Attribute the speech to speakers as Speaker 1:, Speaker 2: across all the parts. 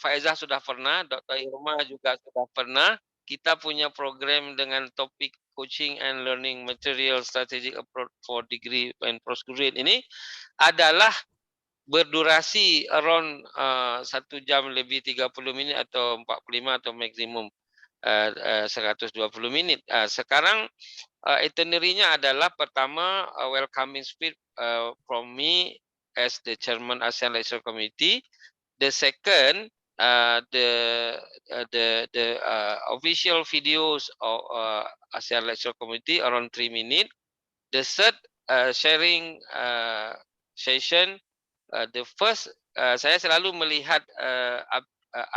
Speaker 1: Faizah sudah pernah, Dr. Irma juga sudah pernah. Kita punya program dengan topik coaching and learning material strategic approach for degree and postgraduate ini adalah berdurasi around 1 jam lebih 30 minit atau 45 atau maksimum 120 minit. Sekarang itinerary-nya adalah pertama welcoming speech from me as the chairman ASEAN Lecture Committee. The second the official videos of ASEAN Lecture Committee around 3 minutes. The third sharing session, the first saya selalu melihat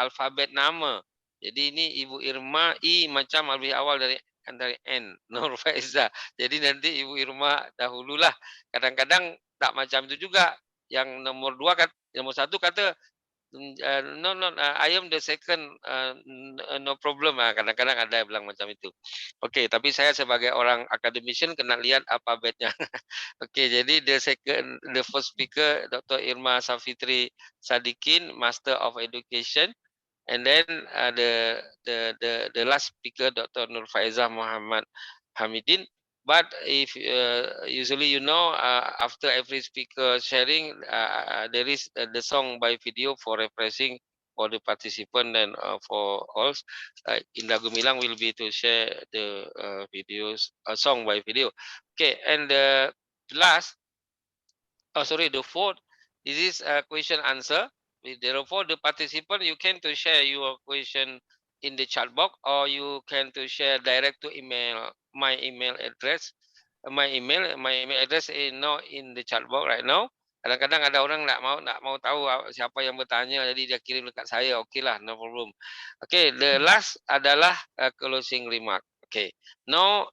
Speaker 1: alfabet nama. Jadi ini Ibu Irma I macam lebih awal dari N, Nur Faiza. Jadi nanti Ibu Irma dahululah. Kadang-kadang tak macam itu juga. Yang nomor 2 nomor 1 kata no, I am the second, no problem. Kadang-kadang ada yang bilang macam itu. Okey, tapi saya sebagai orang academician kena lihat alfabetnya. Okey, jadi the first speaker Dr. Irma Safitri Sadikin, Master of Education, and then the last speaker Dr. Nur Faizah Muhammad Hamidin. But if usually after every speaker sharing, there is the song by video for refreshing for the participant and for all. Indah Gumilang will be to share the videos, song by video. Okay, and the last, the fourth, this is a question answer. Therefore, the participant, you can to share your question in the chat box, or you can to share direct to email my email address. My email address is not in the chat box right now. Kadang-kadang ada orang nak mau tahu siapa yang bertanya, jadi dia kirim dekat saya. Okeylah, no problem. Okay, the last adalah closing remark. Okay, now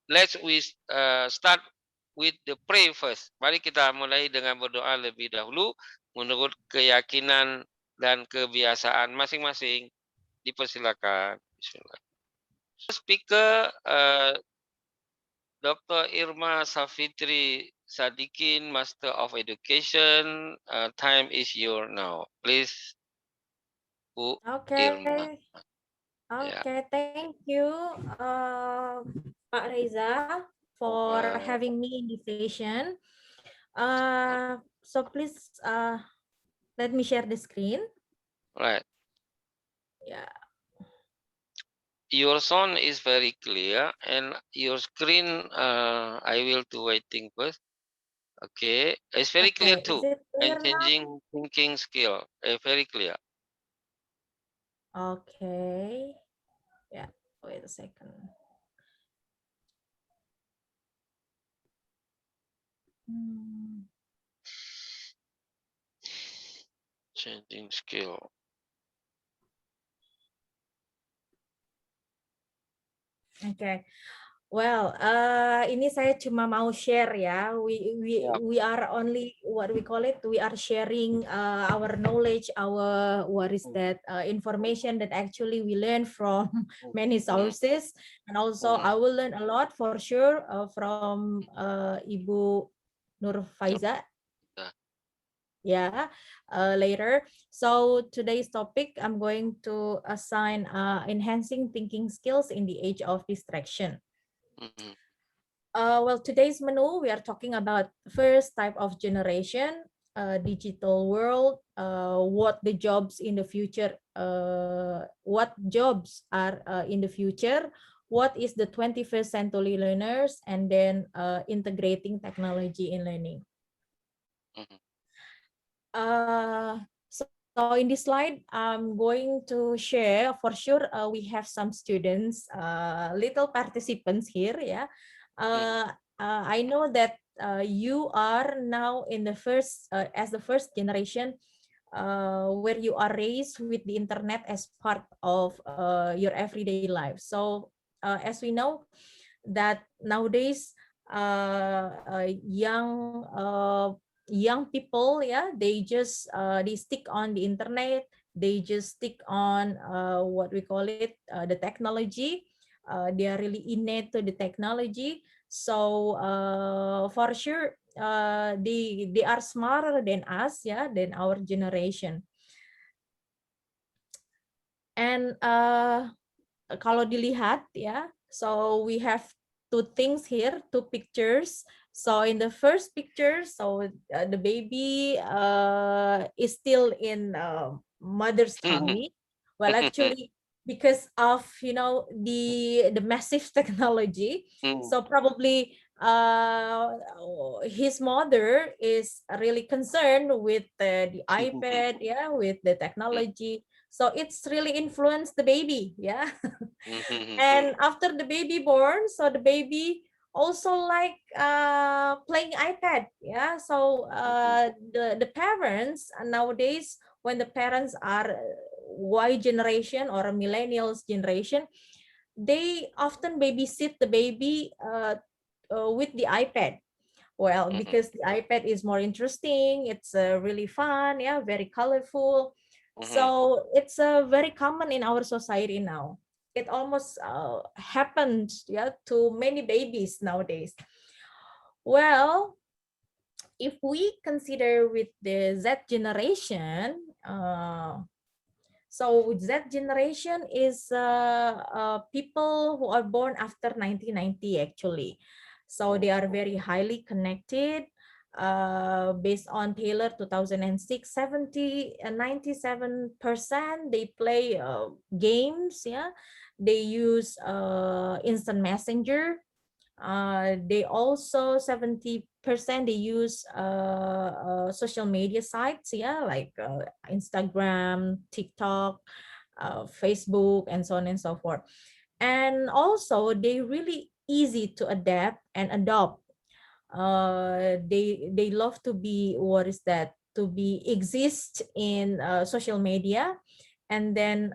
Speaker 1: let's start with the pray first. Mari kita mulai dengan berdoa lebih dahulu menurut keyakinan dan kebiasaan masing-masing. Dipersilakan. Bismillah. Speaker Dr. Irma Safitri Sadikin, Master of Education. Time is yours now. Please, Bu Irma.
Speaker 2: Okay, thank you, Pak Reza, for having me in this session. So please let me share the screen.
Speaker 1: Right.
Speaker 2: Yeah.
Speaker 1: Your sound is very clear, and your screen, I will to waiting first. Okay, it's very clear too. And changing thinking skill, very clear.
Speaker 2: Okay. Yeah. Wait a second.
Speaker 1: Changing skill.
Speaker 2: Okay. Well, ini saya cuma mau share ya. We are only what we call it. We are sharing our knowledge, our what is that information that actually we learn from many sources, and also I will learn a lot for sure from Ibu Nur Faiza. Yeah, later. So today's topic, I'm going to assign enhancing thinking skills in the age of distraction. Well, today's menu, we are talking about first type of generation, digital world, what the jobs in the future, what jobs are in the future, what is the 21st century learners, and then integrating technology in learning. So in this slide, I'm going to share, for sure, we have some students, little participants here, yeah. I know that you are now in the first, as the first generation, where you are raised with the internet as part of your everyday life. So as we know that nowadays, young people, yeah, they just they stick on the internet, they just stick on what we call it, the technology. They are really innate to the technology, so for sure they are smarter than us, yeah, than our generation. And kalau dilihat ya, so we have two things here, two pictures. So in the first picture, so the baby is still in mother's tummy. Well, actually, because of the massive technology, so probably his mother is really concerned with the iPad, yeah, with the technology. So it's really influenced the baby, yeah. And after the baby born, so the baby also like playing iPad, yeah. So the parents nowadays, when the parents are Y generation or a millennials generation, they often babysit the baby with the iPad. Well, because the iPad is more interesting, it's really fun, yeah, very colorful. So it's very common in our society now. It almost happened, yeah, to many babies nowadays. Well, if we consider with the Z generation, so Z generation is people who are born after 1990 actually. So they are very highly connected. Based on Taylor 2006, 97% they play games. Yeah, they use instant messenger. They also 70% they use social media sites, yeah, like Instagram, TikTok, Facebook, and so on and so forth. And also they really easy to adapt and adopt. They love to be, what is that, to be exist in social media, and then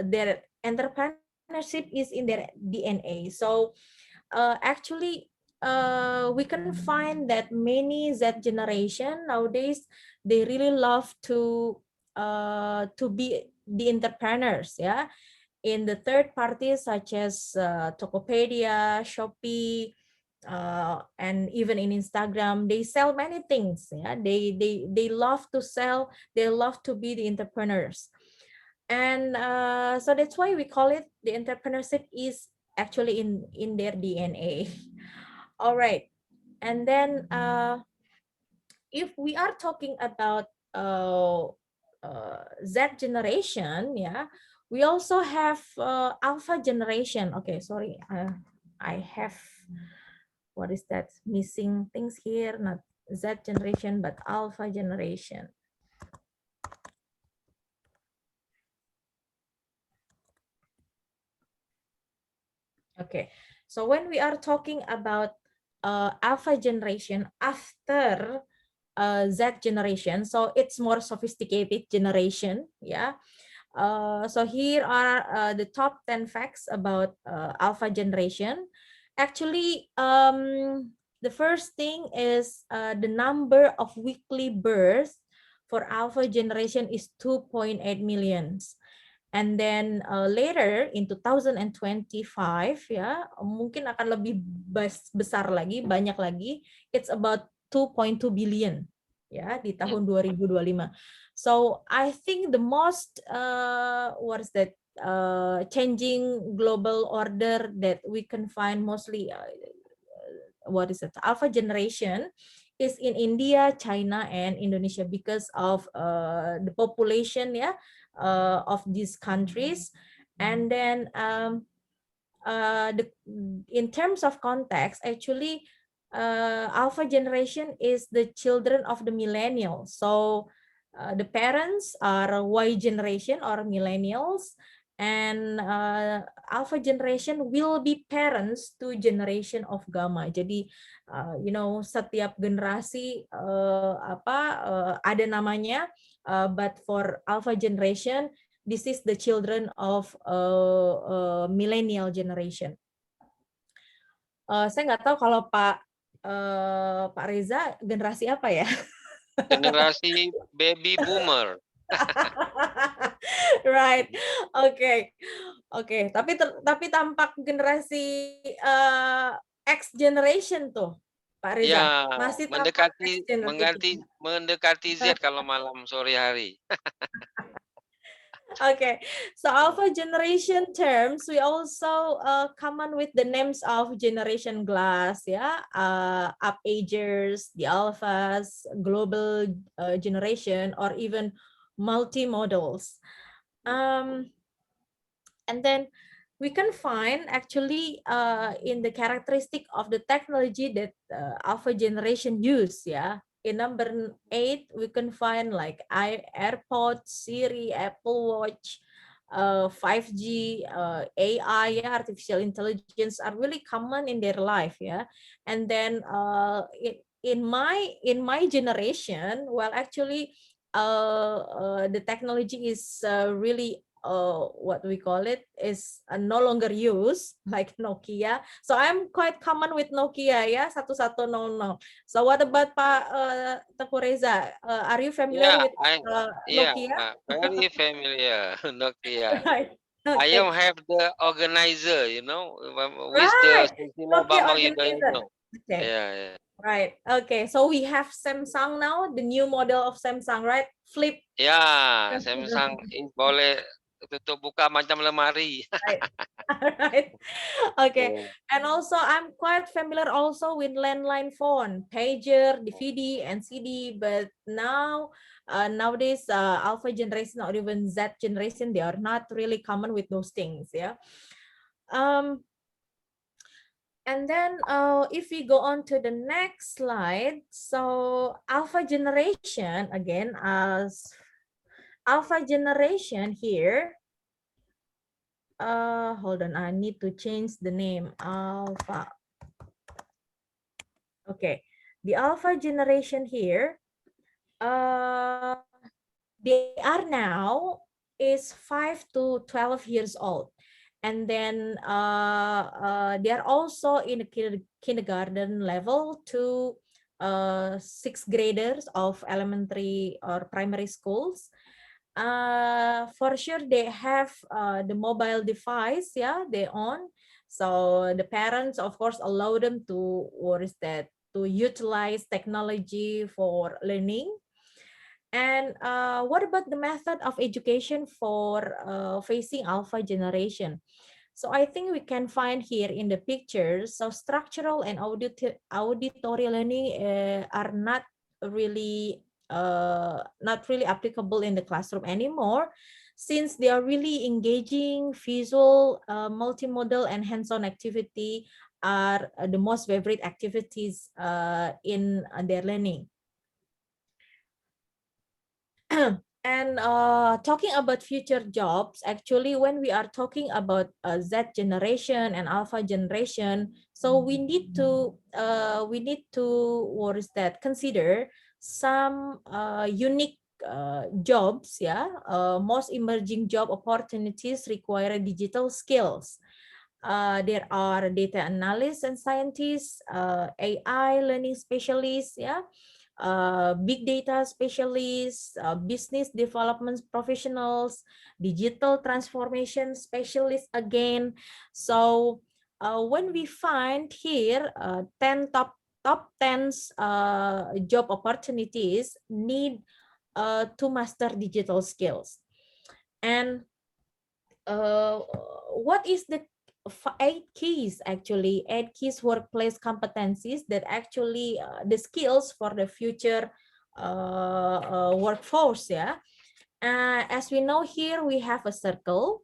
Speaker 2: their entrepreneurship is in their DNA. So actually we can find that many Z generation nowadays, they really love to be the entrepreneurs, yeah, in the third parties such as Tokopedia, Shopee, and even in Instagram. They sell many things, yeah. They love to sell, they love to be the entrepreneurs. And so that's why we call it, the entrepreneurship is actually in their DNA. All right. And then if we are talking about Z generation, yeah, we also have Alpha generation. Okay, sorry, I have, what is that, missing things here, not Z generation but Alpha generation. Okay, so when we are talking about Alpha generation after Z generation, so it's more sophisticated generation, yeah. So here are the top 10 facts about Alpha generation. Actually, the first thing is the number of weekly births for Alpha generation is 2.8 millions. And then later in 2025, ya, mungkin akan lebih besar lagi, banyak lagi. It's about 2.2 billion, ya, di tahun 2025. So I think the most what is that, changing global order that we can find mostly what is it, Alpha generation is in India, China, and Indonesia because of the population, yeah, of these countries. And then in terms of context, actually, Alpha generation is the children of the millennials. So the parents are Y generation or millennials, and Alpha generation will be parents to generation of Gamma. Jadi, setiap generasi ada namanya, but for Alpha generation, this is the children of millennial generation. Saya nggak tahu kalau Pak Reza generasi apa ya?
Speaker 1: Generasi baby boomer.
Speaker 2: Right, oke. Tapi tampak generasi X generation tuh, Pak Reza.
Speaker 1: Ya,
Speaker 2: Masih tampak X generation.
Speaker 1: mendekati Z kalau malam sore hari.
Speaker 2: Okay, so alpha generation terms, we also common with the names of generation glass, yeah, up agers, the alphas, global generation, or even multi-models. And then we can find actually in the characteristic of the technology that alpha generation use, yeah. In number 8, we can find like AirPods, Siri, Apple Watch, 5G, AI, yeah, artificial intelligence are really common in their life, yeah. And then in my generation, well, actually, the technology is really what we call it is no longer used like Nokia. So I'm quite common with Nokia, ya, 1100. So what about Pak Teguh Reza? Are you familiar
Speaker 1: Yeah,
Speaker 2: with
Speaker 1: yeah,
Speaker 2: Nokia?
Speaker 1: very familiar. Nokia.
Speaker 2: Right.
Speaker 1: I
Speaker 2: Okay.
Speaker 1: am have the organizer, with the
Speaker 2: Right.
Speaker 1: Susilo
Speaker 2: Nokia
Speaker 1: Bambang
Speaker 2: organizer.
Speaker 1: Yudhoyono.
Speaker 2: Okay.
Speaker 1: Yeah, yeah.
Speaker 2: Right. Okay. So we have Samsung now, the new model of Samsung, right? Flip.
Speaker 1: Ya, Samsung ini boleh tutup buka macam lemari.
Speaker 2: Right. Right. Okay.
Speaker 1: Yeah.
Speaker 2: And also I'm quite familiar also with landline phone, pager, DVD, and CD. But now, nowadays, Alpha generation or even Z generation, they are not really common with those things. Yeah. Um, and then if we go on to the next slide, so Alpha generation again, as Alpha generation here. Hold on, I need to change the name. Alpha. Okay, the Alpha generation here, they are now is 5 to 12 years old. And then they are also in a kindergarten level to sixth graders of elementary or primary schools. For sure they have the mobile device, yeah, they own. So the parents of course allow them to, what is that, to utilize technology for learning. And what about the method of education for facing alpha generation? So I think we can find here in the pictures, so structural and auditory learning are not really applicable in the classroom anymore, since they are really engaging visual, multimodal, and hands-on activity are the most favorite activities in their learning. And talking about future jobs, actually, when we are talking about Z generation and Alpha generation, so we need to what is that, consider some unique jobs, yeah. Most emerging job opportunities require digital skills. There are data analysts and scientists, AI learning specialists, yeah, big data specialists, business development professionals, digital transformation specialists again. So when we find here 10 top 10 job opportunities need to master digital skills. And what is the 8 keys, actually 8 keys workplace competencies that actually the skills for the future workforce, yeah. As we know here, we have a circle.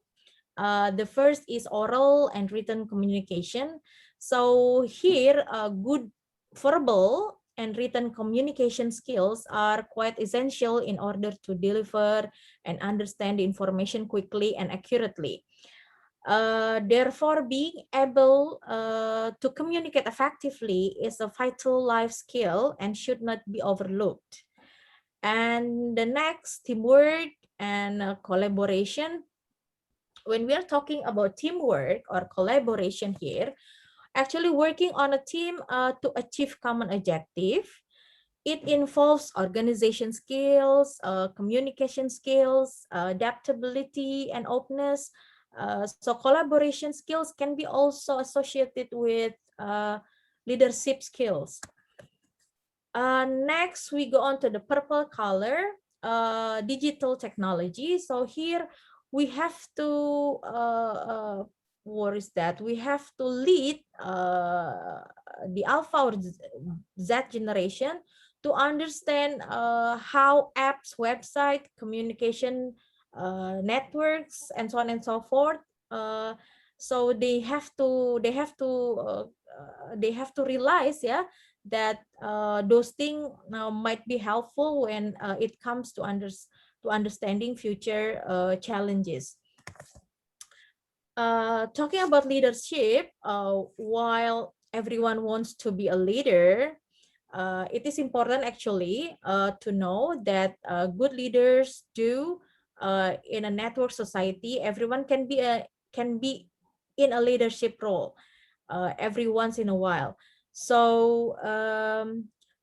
Speaker 2: The first is oral and written communication. So here, good verbal and written communication skills are quite essential in order to deliver and understand the information quickly and accurately. Therefore, being able to communicate effectively is a vital life skill and should not be overlooked. And the next, teamwork and collaboration. When we are talking about teamwork or collaboration here, actually working on a team to achieve common objective, it involves organization skills, communication skills, adaptability, and openness. So collaboration skills can be also associated with leadership skills. Next, we go on to the purple color, digital technology. So here we have to what is that? We have to lead the Alpha or Z generation to understand how apps, website, communication networks, and so on and so forth. So they have to realize, yeah, that those things might be helpful when it comes to understanding future challenges. Talking about leadership, while everyone wants to be a leader, it is important actually to know that good leaders do in a network society. Everyone can be in a leadership role every once in a while. So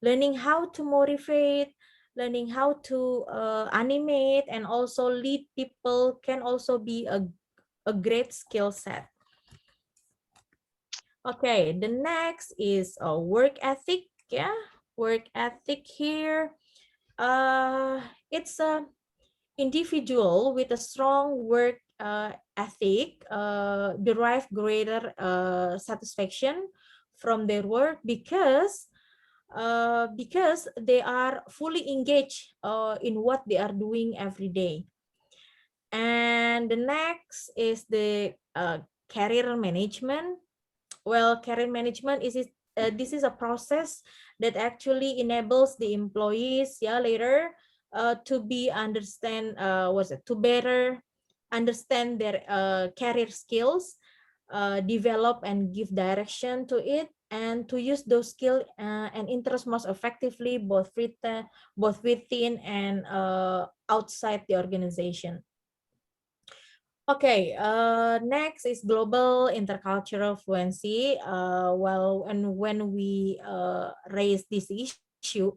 Speaker 2: learning how to motivate, learning how to animate, and also lead people can also be a great skill set. Okay, the next is a work ethic. Yeah, work ethic here. It's a individual with a strong work ethic derive greater satisfaction from their work because they are fully engaged in what they are doing every day. And the next is the career management. Well, career management this is a process that actually enables the employees, yeah, later to be understand to better understand their career skills, develop and give direction to it, and to use those skills and interests most effectively both within and outside the organization. Okay, next is global intercultural fluency. Well, and when we raise this issue,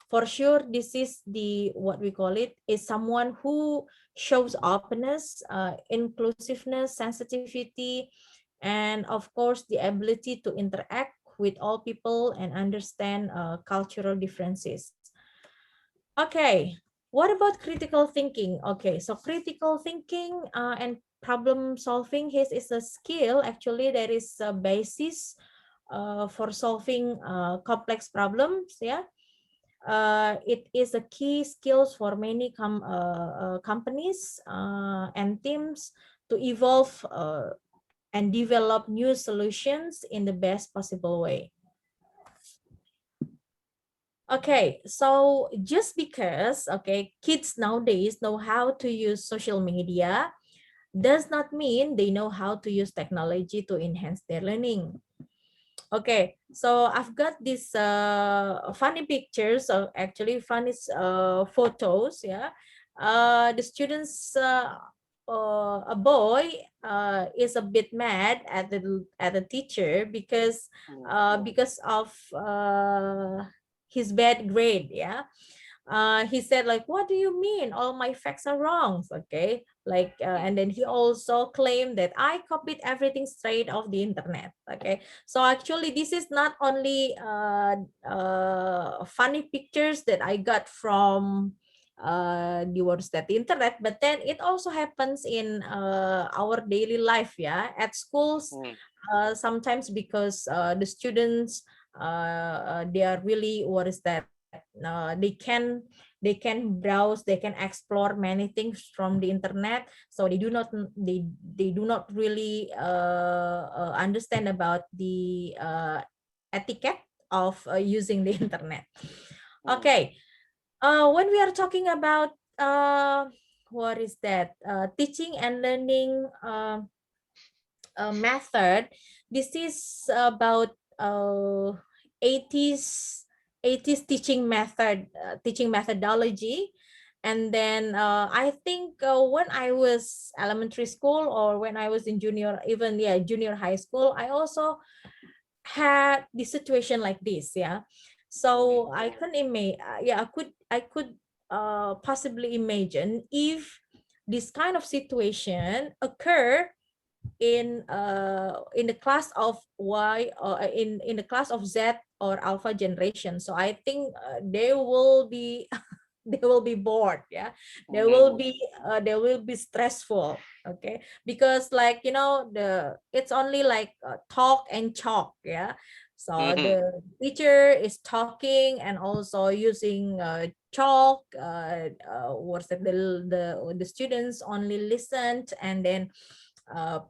Speaker 2: for sure, this is the what we call it is someone who shows openness, inclusiveness, sensitivity, and of course the ability to interact with all people and understand cultural differences. Okay, what about critical thinking? Okay, so critical thinking and problem solving is a skill actually that is a basis for solving complex problems. Yeah, it is a key skills for many companies and teams to evolve and develop new solutions in the best possible way. Okay, so just because, okay, kids nowadays know how to use social media does not mean they know how to use technology to enhance their learning. Okay, so I've got these funny pictures, or actually funny photos, yeah. The students, a boy is a bit mad at the teacher because of his bad grade, yeah. He said like, what do you mean all my facts are wrong? Okay, like and then he also claimed that I copied everything straight off the internet. Okay, so actually this is not only funny pictures that I got from the words that the internet, but then it also happens in our daily life, yeah, at schools. Sometimes because the students they are really, what is that, they can browse, they can explore many things from the internet, so they do not really understand about the etiquette of using the internet. Okay, when we are talking about what is that, teaching and learning method, this is about 80s 80s teaching methodology. And then I think when I was elementary school, or when I was in junior high school, I also had the situation like this, yeah. So I can imagine, I could possibly imagine if this kind of situation occur in the class of Y, or in the class of Z or Alpha generation. So I think they will be they will be bored. Yeah, they will be stressful. Okay, because like it's only like talk and chalk. Yeah, so
Speaker 1: Mhm.
Speaker 2: the teacher is talking and also using chalk. What's that? The students only listened and then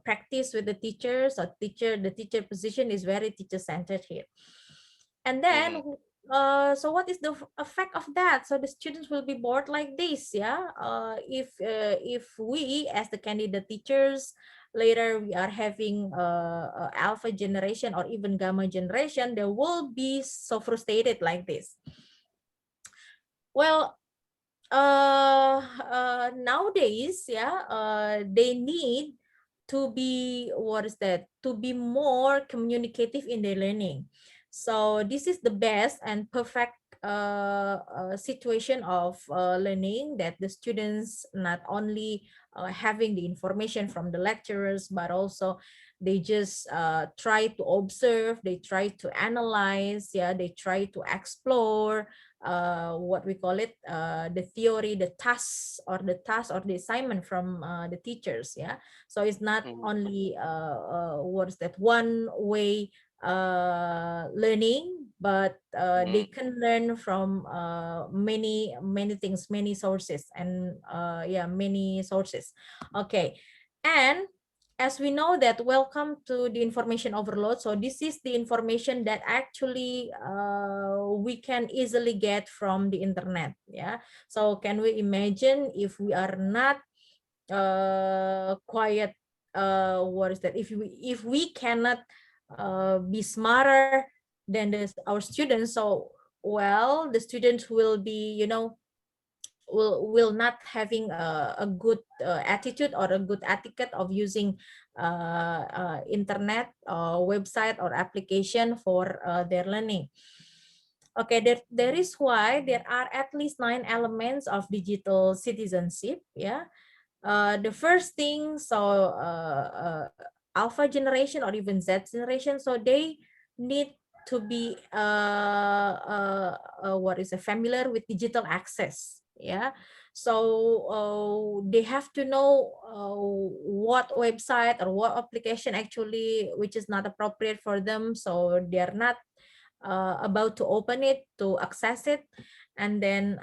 Speaker 2: practice with the teacher. So the teacher position is very teacher centered here. And then
Speaker 1: Mhm.
Speaker 2: so what is the effect of that? So the students will be bored like this. Yeah, if we as the candidate teachers later we are having alpha generation or even gamma generation, they will be so frustrated like this. Well, nowadays, yeah, they need to be, what is that, to be more communicative in their learning. So this is the best and perfect situation of learning, that the students not only having the information from the lecturers, but also they just try to observe, they try to analyze, yeah, they try to explore what we call it, the theory, the task or the assignment from the teachers. Yeah, so it's not
Speaker 1: Mhm.
Speaker 2: only what is that, one way learning, but they
Speaker 1: Mhm.
Speaker 2: can learn from many things, many sources, and yeah, many sources. Okay, and as we know that, welcome to the information overload. So this is the information that actually we can easily get from the internet. Yeah, so can we imagine if we are not quiet, what is that, if we cannot be smarter than our students? So, well, the students will be, will not having a good attitude or a good etiquette of using internet website or application for their learning. Okay, there is why there are at least 9 elements of digital citizenship. Yeah, the first thing, so alpha generation or even Z generation, so they need to be what is familiar with digital access. Yeah, so they have to know what website or what application actually which is not appropriate for them, so they are not about to open it to access it. And then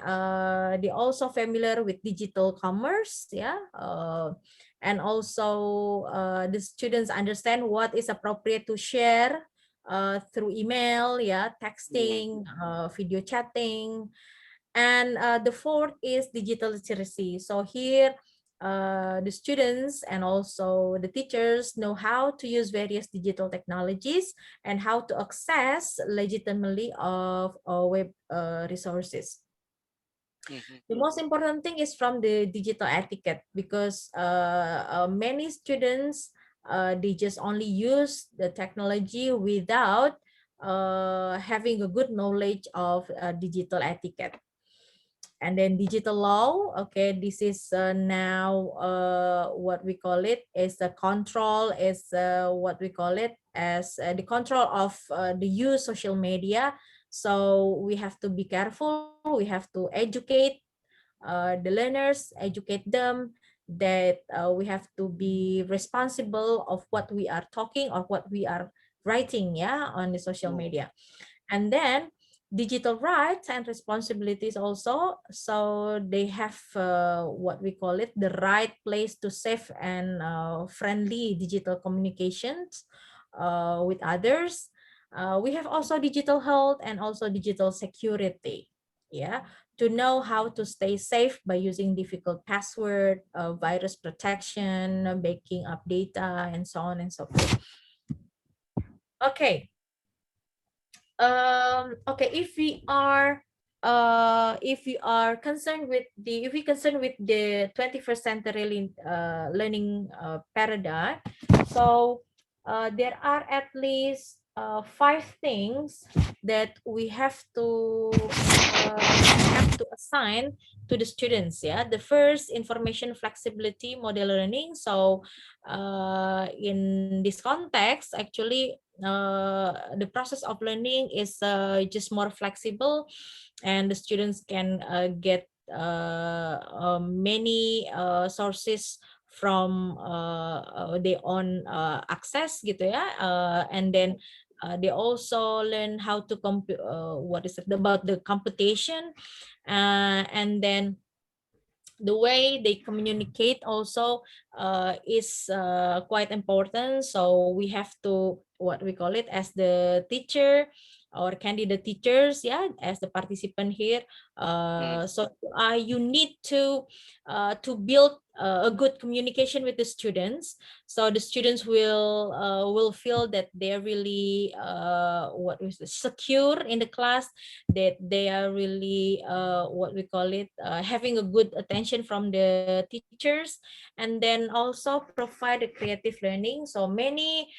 Speaker 2: they also familiar with digital commerce. Yeah, and also the students understand what is appropriate to share through email, yeah,
Speaker 1: Mhm.
Speaker 2: texting, video chatting. And the fourth is digital literacy. So here the students and also the teachers know how to use various digital technologies and how to access legitimately of web resources.
Speaker 1: Mhm.
Speaker 2: The most important thing is from the digital etiquette, because many students they just only use the technology without having a good knowledge of digital etiquette. And then digital law, okay, this is now what we call it is the control, is what we call it as the control of the use social media. So we have to be careful, we have to educate the learners, educate them that we have to be responsible of what we are talking or what we are writing, yeah, on the social
Speaker 1: Mhm.
Speaker 2: media. And then digital rights and responsibilities also, so they have what we call it the right place to safe and friendly digital communications with others. We have also digital health and also digital security. Yeah, to know how to stay safe by using difficult password, virus protection, backing up data, and so on and so forth. Okay, okay, if we are concerned with the if we concerned with the 21st century learning paradigm, so there are at least 5 things that we have to assign to the students. Yeah, the first, information flexibility model learning. So in this context, actually the process of learning is just more flexible, and the students can get many sources from their own access gitu ya, and then they also learn how to what is it about the computation, and then the way they communicate also is quite important. So we have to what we call it as the teacher or candidate teachers, yeah, as the participant here. So you need to build a good communication with the students, so the students will feel that they're really what is it, secure in the class, that they are really what we call it having a good attention from the teachers, and then also provide a creative learning. So many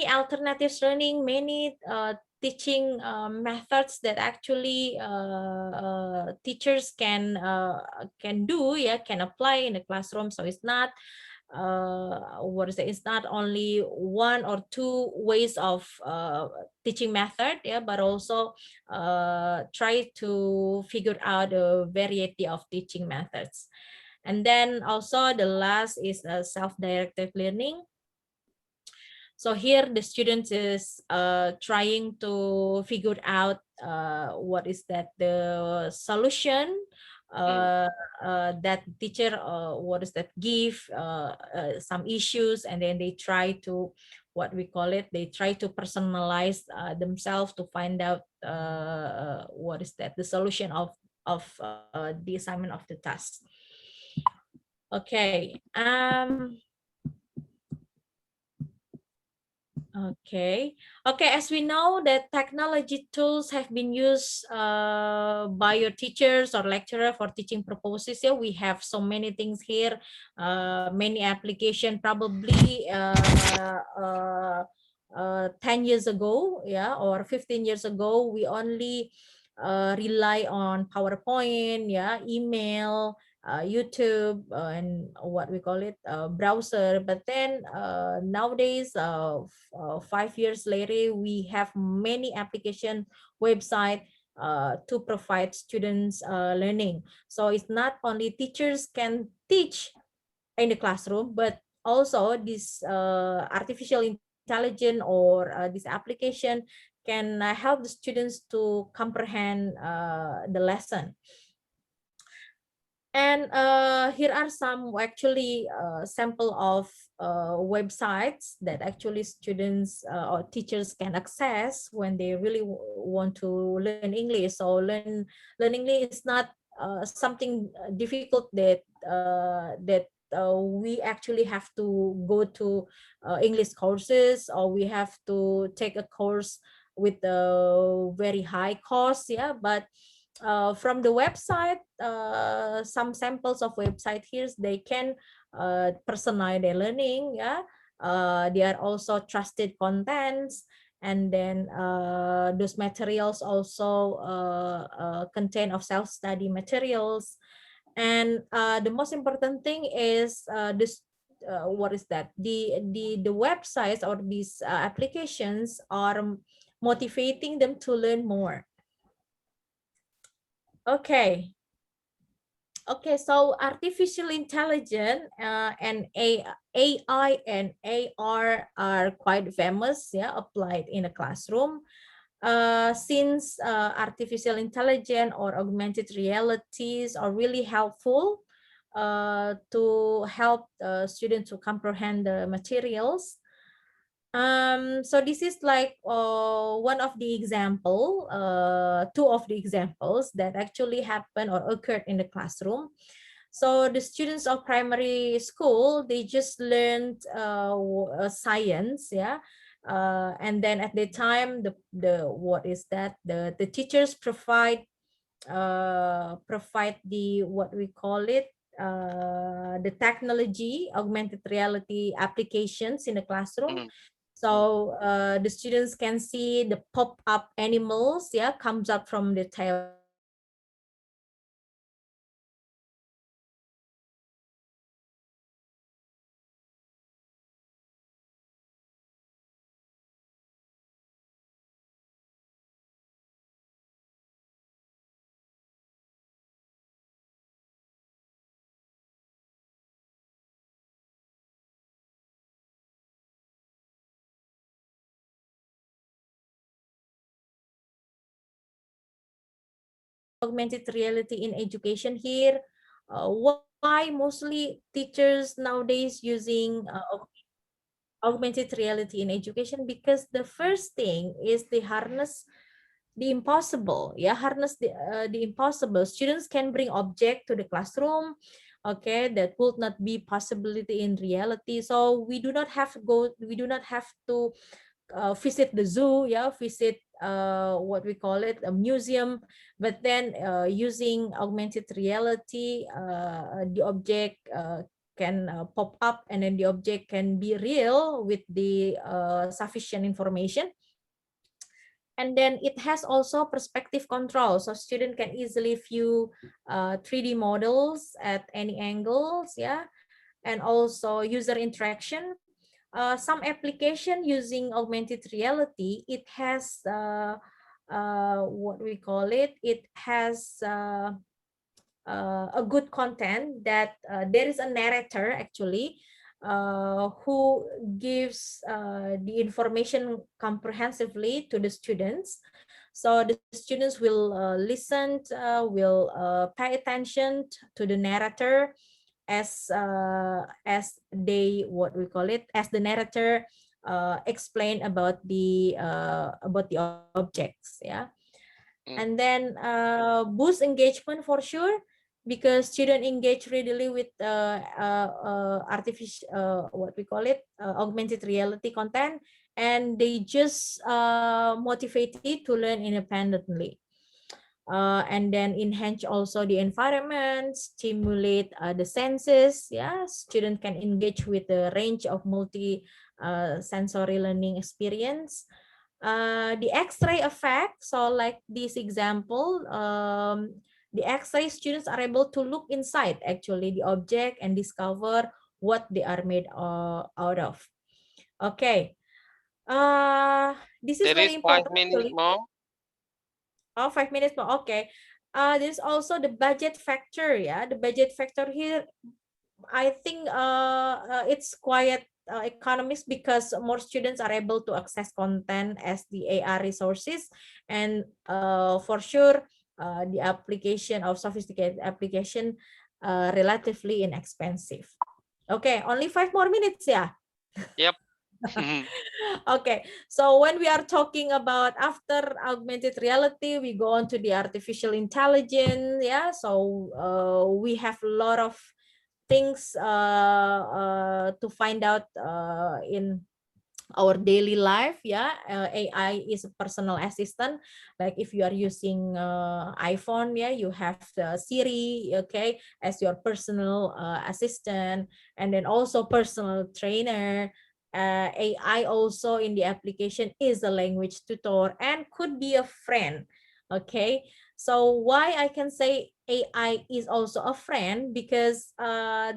Speaker 2: alternatives learning, many teaching methods that actually teachers can do, yeah, can apply in the classroom. So it's not what is it, it's not only one or two ways of teaching method, yeah, but also try to figure out a variety of teaching methods. And then also the last is self-directed learning. So here the student is trying to figure out what is that the solution that teacher what is that give some issues, and then they try to what we call it, they try to personalize themselves to find out what is that the solution of the assignment of the task. Okay. Okay. Okay, as we know that technology tools have been used by your teachers or lecturer for teaching purposes. Yeah, we have so many things here, many application probably 10 years ago, yeah, or 15 years ago, we only rely on PowerPoint, yeah, email, YouTube, and what we call it browser. But then nowadays 5 years later, we have many application website to provide students learning. So it's not only teachers can teach in the classroom, but also this artificial intelligence or this application can help the students to comprehend the lesson. And here are some actually sample of websites that actually students or teachers can access when they really want to learn English. So learn English is not something difficult that we actually have to go to English courses, or we have to take a course with a very high cost, yeah. But from the website, some samples of website here, they can personalize their learning, yeah. They are also trusted contents, and then those materials also contain of self-study materials. And the most important thing is this what is that the websites or these applications are motivating them to learn more. Okay. Okay, so artificial intelligence and AI and AR are quite famous, yeah, applied in a classroom. Since artificial intelligence or augmented realities are really helpful to help students to comprehend the materials. So this is like one of the example, two of the examples that actually happened or occurred in the classroom. So the students of primary school, they just learned science, yeah. And then at the time, the what is that? The teachers provide the what we call it the technology augmented reality applications in the classroom. So the students can see the pop-up animals, yeah, comes up from the tail. augmented reality in education here? Why mostly teachers nowadays using augmented reality in education? Because the first thing is they harness the impossible. Yeah, harness the impossible. Students can bring object to the classroom, okay, that would not be possibility in reality. So we do not have to go, we do not have to visit the zoo, yeah, visit what we call it, a museum, but then using augmented reality, the object can pop up, and then the object can be real with the sufficient information. And then it has also perspective control, so student can easily view 3D models at any angles, yeah. And also user interaction. Some application using augmented reality, it has what we call it, it has a good content that there is a narrator actually who gives the information comprehensively to the students. So the students will listen, will pay attention to the narrator as they, what we call it, as the narrator explain about the objects, yeah.
Speaker 1: Mm.
Speaker 2: And then boost engagement for sure, because students engage readily with artificial, what we call it, augmented reality content, and they just motivated to learn independently. And then enhance also the environment, stimulate the senses. Yeah, student can engage with a range of multi sensory learning experience. The X-ray effect. So like this example, the X-ray students are able to look inside actually the object and discover what they are made out of. Okay. This is
Speaker 1: There
Speaker 2: very
Speaker 1: is five
Speaker 2: important
Speaker 1: minutes
Speaker 2: actually.
Speaker 1: more.
Speaker 2: Oh, 5 minutes more. Okay. There's also the budget factor. Yeah, the budget factor here, I think it's quite economics, because more students are able to access content as the AR resources, and for sure the application of sophisticated application relatively inexpensive. Okay, only 5 more minutes, yeah.
Speaker 1: Yep.
Speaker 2: Okay, so when we are talking about after augmented reality, we go on to the artificial intelligence. Yeah, so we have a lot of things to find out in our daily life. Yeah, AI is a personal assistant. Like if you are using iPhone, yeah, you have Siri, okay, as your personal assistant, and then also personal trainer. AI also in the application is a language tutor and could be a friend. Okay, so why I can say AI is also a friend, because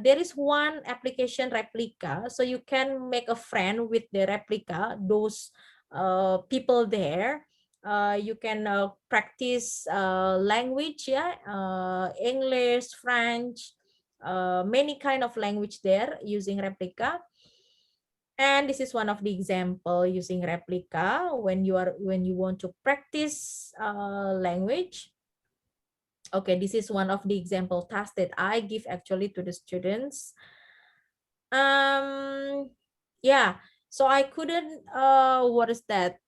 Speaker 2: there is one application Replika, so you can make a friend with the Replika, those people there. You can practice language, yeah, English, French, many kind of language there using Replika. And this is one of the example using Replika when you want to practice language. Okay, this is one of the example tasks that I give actually to the students. Yeah, so I couldn't what is that?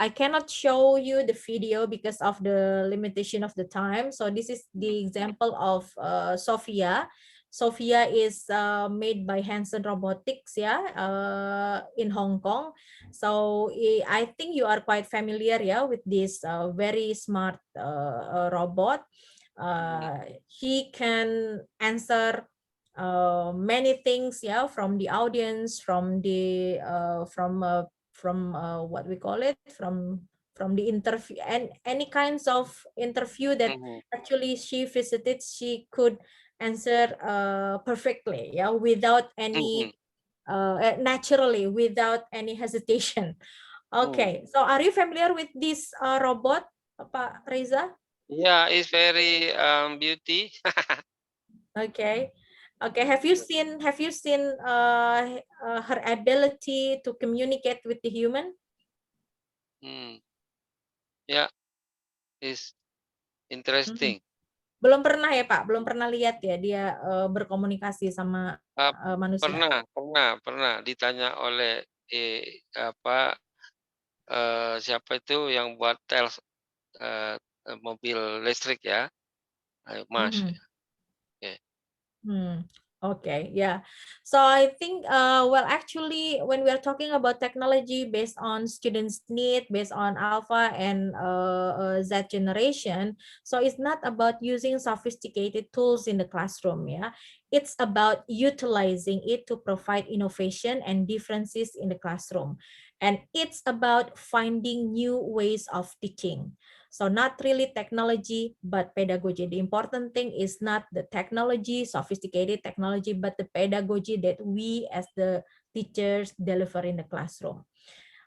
Speaker 2: I cannot show you the video because of the limitation of the time. So this is the example of Sophia. Sophia is made by Hanson Robotics, yeah, in Hong Kong. So I think you are quite familiar, yeah, with this very smart robot. He can answer many things, yeah, from the audience, from the what we call it, from the interview, and any kinds of interview that
Speaker 1: Mhm.
Speaker 2: actually she visited, she could answer perfectly, yeah, without
Speaker 1: Mhm.
Speaker 2: any naturally, without any hesitation.
Speaker 1: Mm.
Speaker 2: Okay, so are you familiar with this robot, Pak Reza?
Speaker 1: Yeah, it's very beauty.
Speaker 2: Okay. Okay, have you seen her ability to communicate with the human?
Speaker 1: Mm. Yeah. is
Speaker 2: Mhm.
Speaker 1: interesting.
Speaker 2: Belum pernah ya Pak, belum pernah lihat ya dia berkomunikasi sama
Speaker 1: Uh,
Speaker 2: manusia.
Speaker 1: pernah ditanya oleh apa siapa itu yang buat mobil listrik ya, Mas.
Speaker 2: Mhm.
Speaker 1: Okay.
Speaker 2: Okay, yeah. So I think, well, actually, when we are talking about technology based on students' need, based on Alpha and Z generation, so it's not about using sophisticated tools in the classroom, yeah. It's about utilizing it to provide innovation and differences in the classroom. And it's about finding new ways of teaching. So not really technology, but pedagogy. The important thing is not the technology, sophisticated technology, but the pedagogy that we as the teachers deliver in the classroom.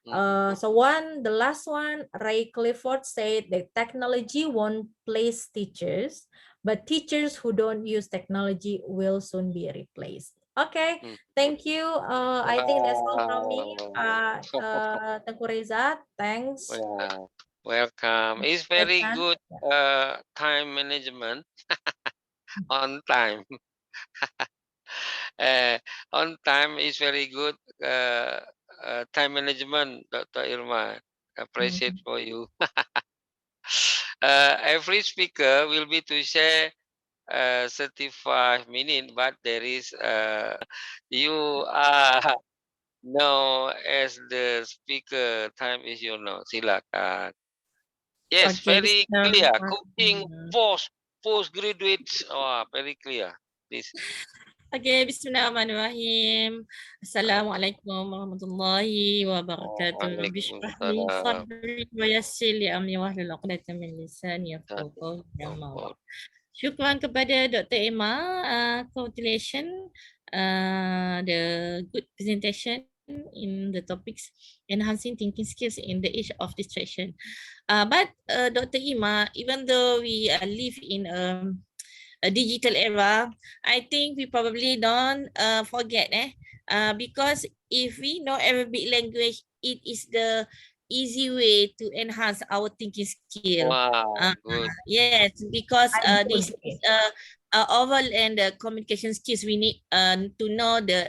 Speaker 2: So the last one, Ray Clifford said that technology won't place teachers, but teachers who don't use technology will soon be replaced. Okay, thank you. I think that's all from me. Tengku Reza, thanks.
Speaker 1: Wow. Welcome. It's very good time management on time. On time is very good time management, Dr. Irma. Appreciate for you. Every speaker will be to share 35 minutes, but there is you are know as the speaker time is silakan. Yes,
Speaker 3: Okay,
Speaker 1: very clear. Coaching postgraduates. Oh, very clear. Please.
Speaker 3: Okay, bismillahirrahmanirrahim. Assalamualaikum warahmatullahi wabarakatuh. Rabbi shrah li
Speaker 1: Waalaikumsalam.
Speaker 3: sadri wa yassir li amri wahlul 'uqdatam min lisani yafqahu qawli. Syukran kepada Dr. Emma. Congratulations the good presentation in the topics enhancing thinking skills in the age of distraction. But Dr. Emma, even though we live in a digital era, I think we probably don't forget because if we know Arabic language, it is the easy way to enhance our thinking skill.
Speaker 1: Wow, good.
Speaker 3: Yes, because this is oral and communication skills we need to know the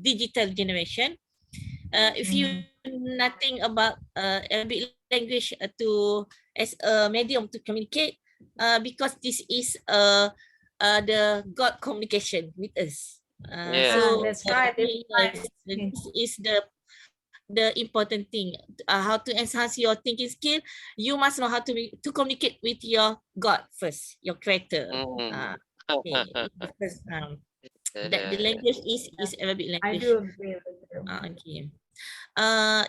Speaker 3: digital generation. If you nothing about Arabic language to as a medium to communicate, because this is the God communication with us.
Speaker 1: Yes.
Speaker 3: So
Speaker 2: That's right.
Speaker 3: yes, this is the important thing. How to enhance your thinking skill, you must know how to communicate with your God first, your creator. Okay. First, that the language is Arabic language.
Speaker 2: I do agree with you.
Speaker 3: Okay.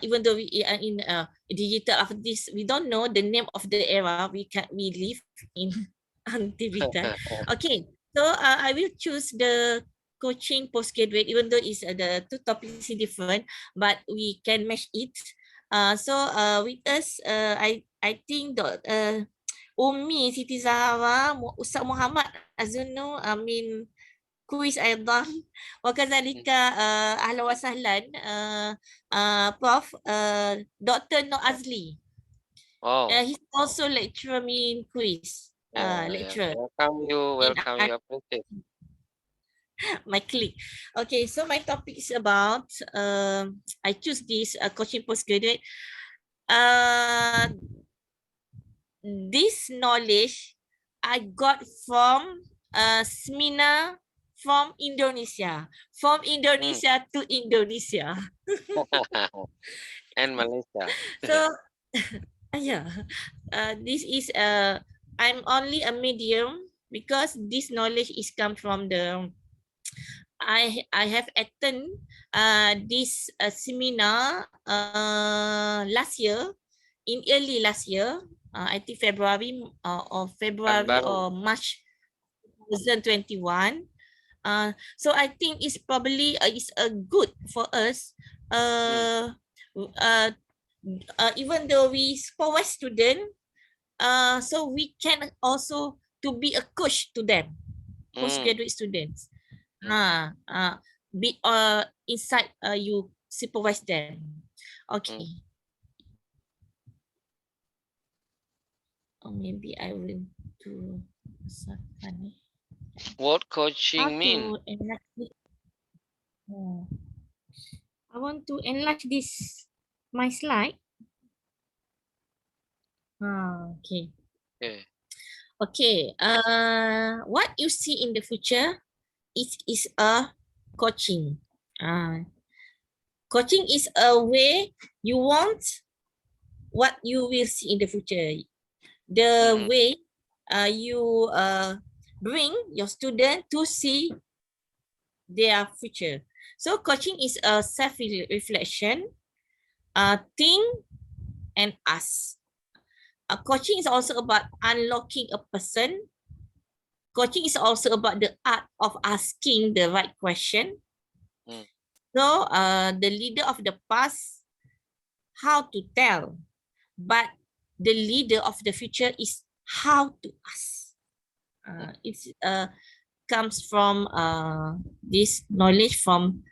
Speaker 3: Even though we are in digital after this, we don't know the name of the era we live in digital. Okay, so I will choose the coaching postgraduate, even though it's the two topics is different, but we can match it. So with us, I think Umi Siti Zahra, Ustaz Muhammad Azunu, kuis أيضا وكذلك أهلا وسهلا Prof Dr. No Azli. He's also lecturer in quiz. Lecturer.
Speaker 1: Welcome you. Appreciate.
Speaker 3: My clique. Okay, so my topic is about I choose this coaching postgraduate. This knowledge I got from Smina from Indonesia. From Indonesia to Indonesia.
Speaker 1: And Malaysia.
Speaker 3: So, yeah, this is I'm only a medium because this knowledge is come from the I have attended this seminar last year, in early last year, I think February or March 2021. So I think it's probably is a good for us. Even though we supervise student, so we can also to be a coach to them, postgraduate students. Be inside you supervise them. Okay. Or maybe I will do something.
Speaker 1: What
Speaker 3: How
Speaker 1: coaching mean?
Speaker 3: to enlarge it? Oh, I want to enlarge this my slide. Okay.
Speaker 1: Okay.
Speaker 3: Okay. What you see in the future is a coaching. Coaching is a way you want what you will see in the future. The
Speaker 1: Mhm.
Speaker 3: way you bring your student to see their future. So coaching is a self-reflection, think and ask. Coaching is also about unlocking a person. Coaching is also about the art of asking the right question.
Speaker 1: Mm.
Speaker 3: So the leader of the past, how to tell, but the leader of the future is how to ask. It's comes from this knowledge from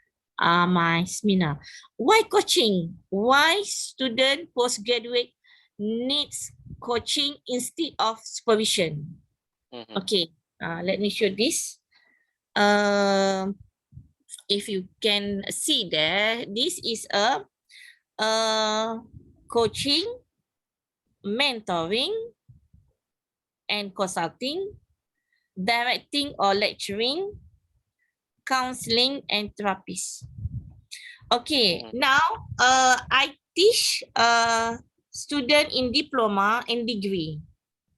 Speaker 3: my seminar. Why coaching? Why student postgraduate needs coaching instead of supervision?
Speaker 1: Mhm.
Speaker 3: Okay, let me show this. If you can see there, this is a coaching, mentoring, and consulting, directing or lecturing, counseling, and therapies. Okay,
Speaker 1: Mhm.
Speaker 3: now I teach student in diploma and degree,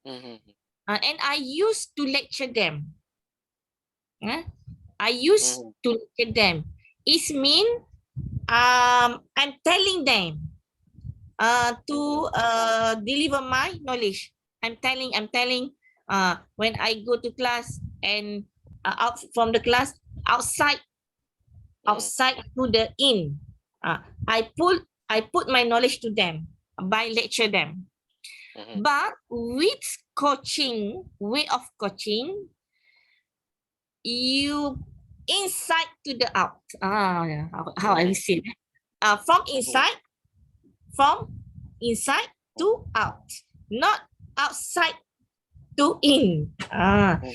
Speaker 1: Mhm.
Speaker 3: and I used to lecture them. I used
Speaker 1: Mhm.
Speaker 3: to lecture them. It mean I'm telling them to deliver my knowledge. I'm telling when I go to class and out from the class outside
Speaker 1: Mhm.
Speaker 3: to the in. I put my knowledge to them by lecture them.
Speaker 1: Mhm.
Speaker 3: But with coaching, way of coaching, you inside to the out. Yeah, how I will
Speaker 1: Mhm.
Speaker 3: say it. From inside to out, not outside to in.
Speaker 1: Mhm.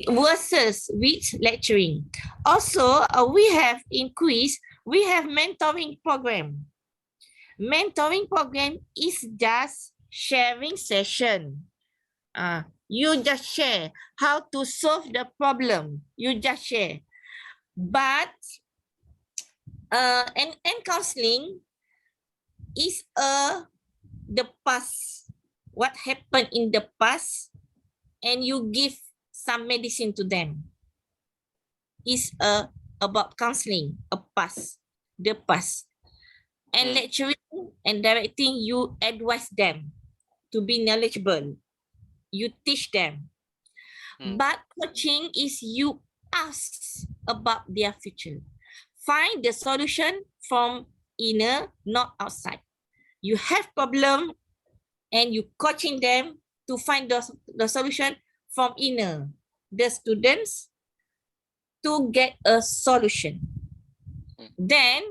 Speaker 3: Versus with lecturing. Also, we have increased, we have mentoring program. Mentoring program is just sharing session. You just share how to solve the problem. You just share. But and counseling is the past, what happened in the past, and you give some medicine to them. Is about counseling, the past. And
Speaker 1: Mm.
Speaker 3: lecturing and directing, you advise them to be knowledgeable. You teach them.
Speaker 1: Mm.
Speaker 3: But coaching is you ask about their future. Find the solution from inner, not outside. You have problem and you coaching them to find the solution from inner. The students to get a solution.
Speaker 1: Mm.
Speaker 3: Then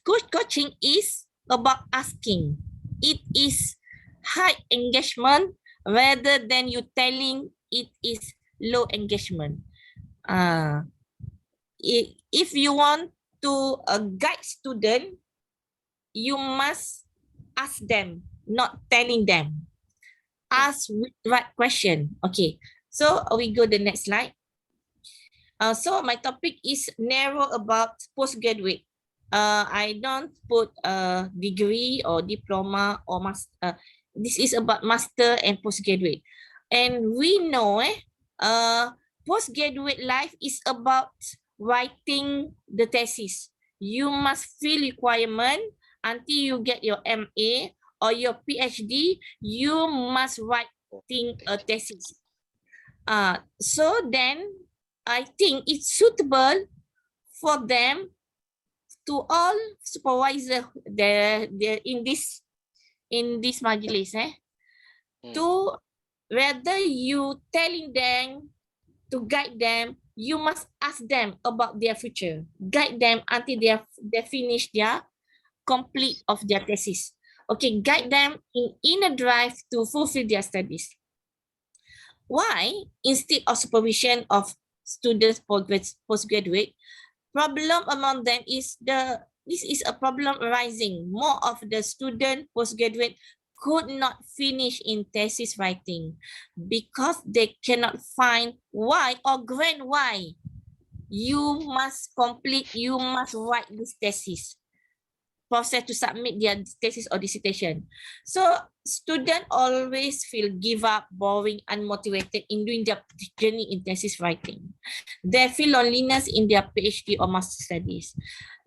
Speaker 3: coaching is about asking. It is high engagement rather than you telling it is low engagement. If you want to guide student, you must ask them, not telling them. Ask with right question. Okay, so we go the next slide. So my topic is narrow about postgraduate. I don't put a degree or diploma or master. This is about master and postgraduate. And we know postgraduate life is about writing the thesis. You must fill requirement until you get your MA or your PhD. You must writing a thesis. So then I think it's suitable for them to all supervisor the in this majlis to whether you telling them to guide them, you must ask them about their future, guide them until they finish their complete of their thesis. Okay, guide them in inner drive to fulfill their studies. Why? Instead of supervision of students postgraduate, problem among them is this is a problem arising. More of the student postgraduate could not finish in thesis writing because they cannot find why or grant why you must complete, you must write this thesis. Process to submit their thesis or dissertation. So students always feel give up, boring, unmotivated in doing their journey in thesis writing. They feel loneliness in their PhD or master studies.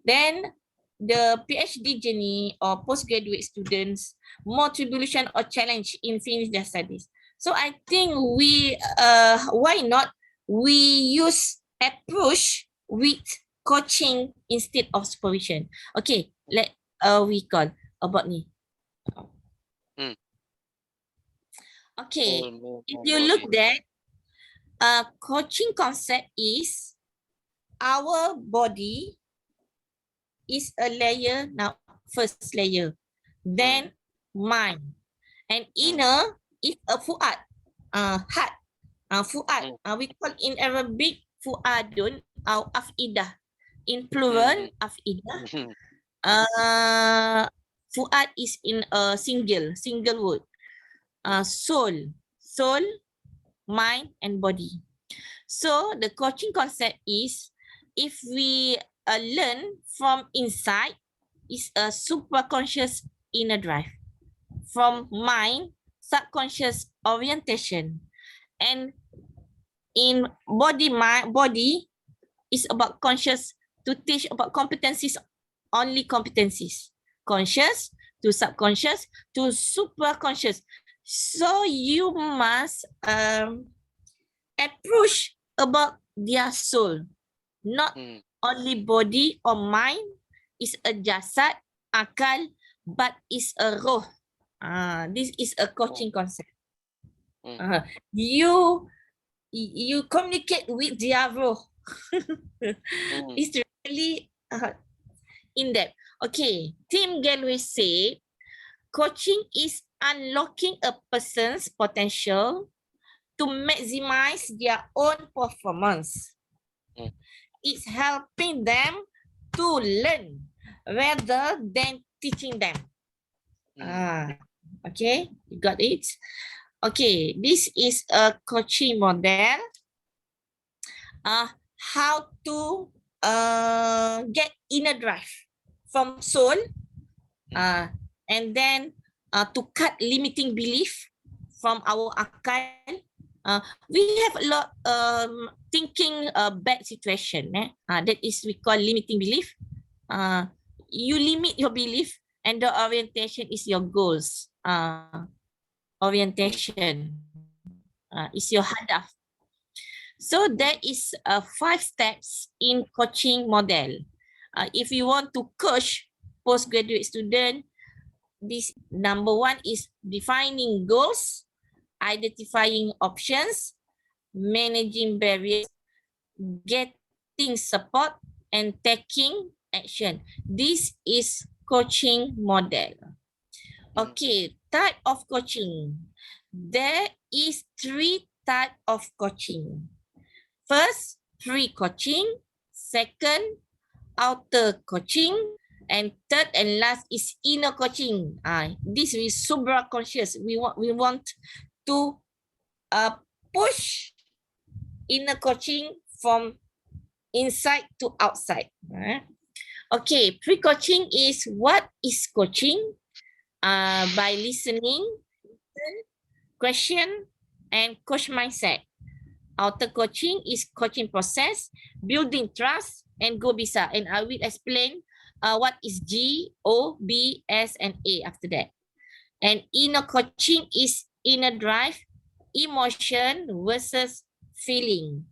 Speaker 3: Then the PhD journey or postgraduate students more tribulation or challenge in finish their studies. So I think we why not we use approach with coaching instead of supervision. Okay, let we call about ni. Okay, if you look that coaching concept is our body is a layer now, first layer, then mind, and inner is a fuad, heart, fuad. We call in Arabic fuadun or afidah. In plural, afidah. Fuad is in a single word. Soul, mind, and body. So the coaching concept is if we learn from inside, is a superconscious inner drive. From mind, subconscious orientation. And in body is about conscious to teach about competencies, only competencies. Conscious to subconscious to superconscious. So you must approach about their soul, not only body or mind. Is a jasad, akal, but is a roh. This is a coaching concept. You communicate with their roh. It's really in depth. Okay, Tim Galloway said, coaching is unlocking a person's potential to maximize their own performance. It's helping them to learn rather than teaching them. Okay, you got it? Okay, this is a coaching model. How to get inner drive from soul, and then to cut limiting belief from our akal. We have a lot thinking bad situation. That is we call limiting belief. You limit your belief and the orientation is your goals. Orientation is your hadaf. So there is 5 steps in coaching model. If you want to coach postgraduate student, this number 1 is defining goals, identifying options, managing barriers, getting support, and taking action. This is coaching model. Okay, type of coaching. There is 3 types of coaching. First, pre-coaching. Second, outer coaching. And third and last is inner coaching. This is supraconscious. We want to push inner coaching from inside to outside. Okay, pre-coaching is what is coaching? By listening, question, and coach mindset. Outer coaching is coaching process, building trust, and go bisa. And I will explain what is G, O, B, S, and A after that. And inner coaching is inner drive, emotion versus feeling,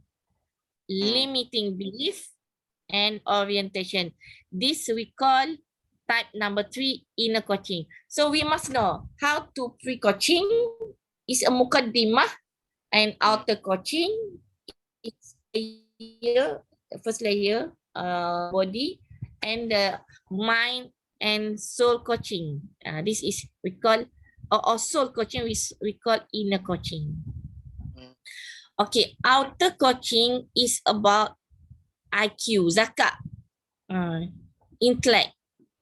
Speaker 3: limiting belief, and orientation. This we call type number 3, inner coaching. So we must know how to pre-coaching is a mukaddimah, and outer coaching is layer, first layer, body, and the mind and soul coaching. This is we call or soul coaching. We call inner coaching. Okay, outer coaching is about IQ, zakat, intellect,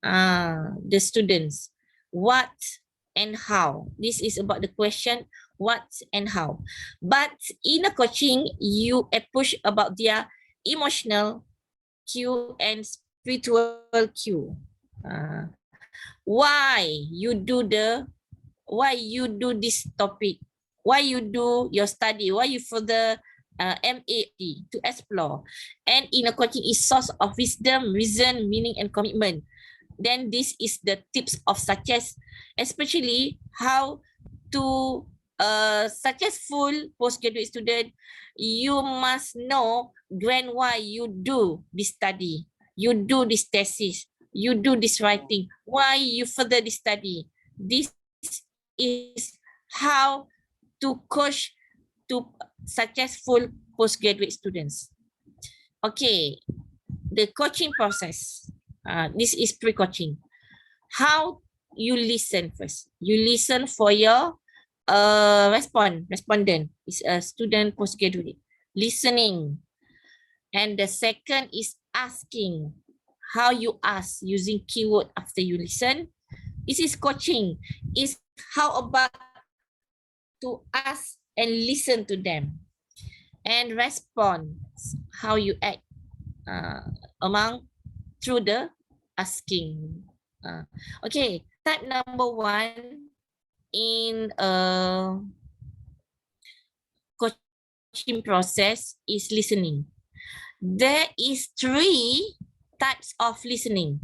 Speaker 3: the students, what and how. This is about the question what and how. But inner coaching, you push about their emotional Q and spiritual Q. Why you do this topic, why you do your study, why you further MAD to explore. And inner coaching is source of wisdom, reason, meaning, and commitment. Then this is the tips of success, especially how to successful postgraduate student. You must know why you do this study, you do this thesis, you do this writing, why you further this study. This is how to coach to successful postgraduate students. Okay, the coaching process. This is pre-coaching. How you listen first. You listen for your respondent is a student postgraduate. Listening. And the second is asking. How you ask using keyword after you listen. This is coaching. Is how about to ask and listen to them. And respond. How you act through the asking. Okay, type number 1 in coaching process is listening. There is 3 types of listening.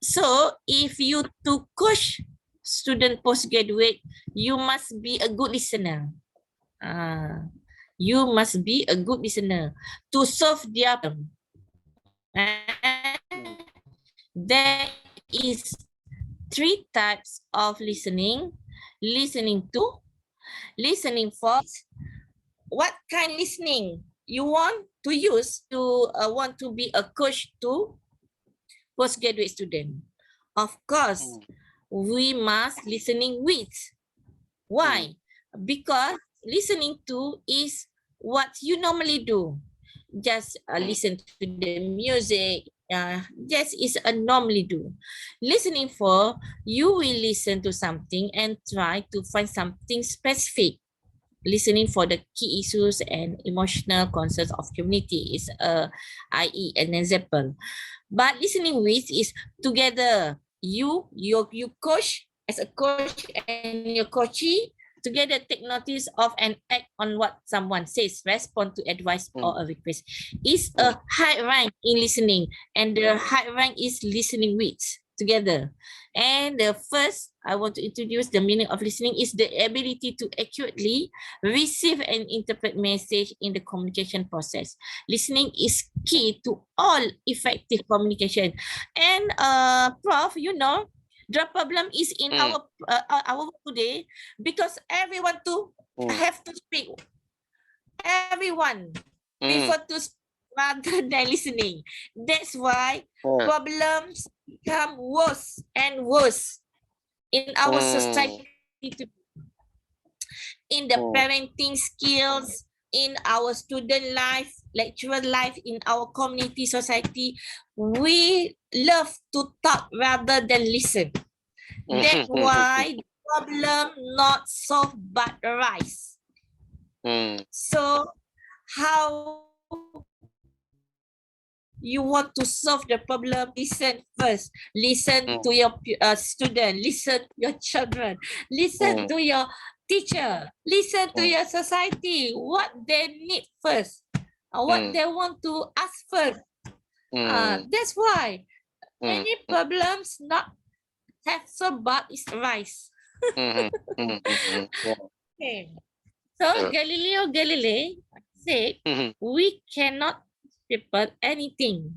Speaker 3: So if you to coach student postgraduate, you must be a good listener. You must be a good listener to solve their problem. There is 3 types of listening. Listening to, listening for. What kind of listening you want to use to want to be a coach to postgraduate student? Of course, we must listening with. Why? Because listening to is what you normally do. Just listen to the music. Just is a normally do. Listening for, you will listen to something and try to find something specific. Listening for the key issues and emotional concerns of community is i.e. an example. But listening with is together. You coach as a coach and your coachee together take notice of and act on what someone says, respond to advice or a request. It's a high rank in listening, and the high rank is listening with together. And the first I want to introduce the meaning of listening is the ability to accurately receive and interpret message in the communication process. Listening is key to all effective communication. And Prof, you know, the problem is in our work today because everyone to have to speak. Everyone prefer to speak rather than listening. That's why problems become worse and worse in our society, in the parenting skills, in our student life, lecturer life, in our community society. We love to talk rather than listen. That's why the problem not solved but arise. So how you want to solve the problem? Listen first. Listen to your student. Listen to your children. Listen to your teacher. Listen to your society. What they need first. What they want to ask first. That's why many problems not have solved but is arise. Okay. So Galileo Galilei said, we cannot people anything.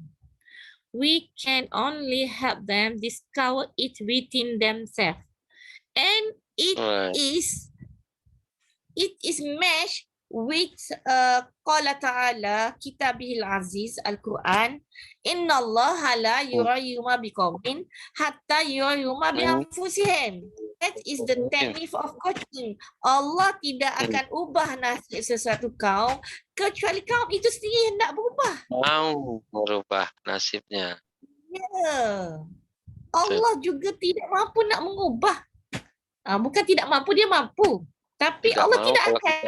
Speaker 3: We can only help them discover it within themselves. And it is matched with qala ta'ala kitabihil aziz al-Quran, inna Allah la yurayuma biqawmin hatta yurayuma bi anfusihim. That is the technique of coaching. Allah tidak akan ubah nasib sesuatu kaum kecuali kaum itu sendiri hendak berubah.
Speaker 1: Mau merubah nasibnya.
Speaker 3: Ya. Allah juga tidak mampu nak mengubah. Bukan tidak mampu, dia mampu. Tapi
Speaker 1: Tidak
Speaker 3: Allah
Speaker 1: mau
Speaker 3: tidak
Speaker 1: kalau
Speaker 3: akan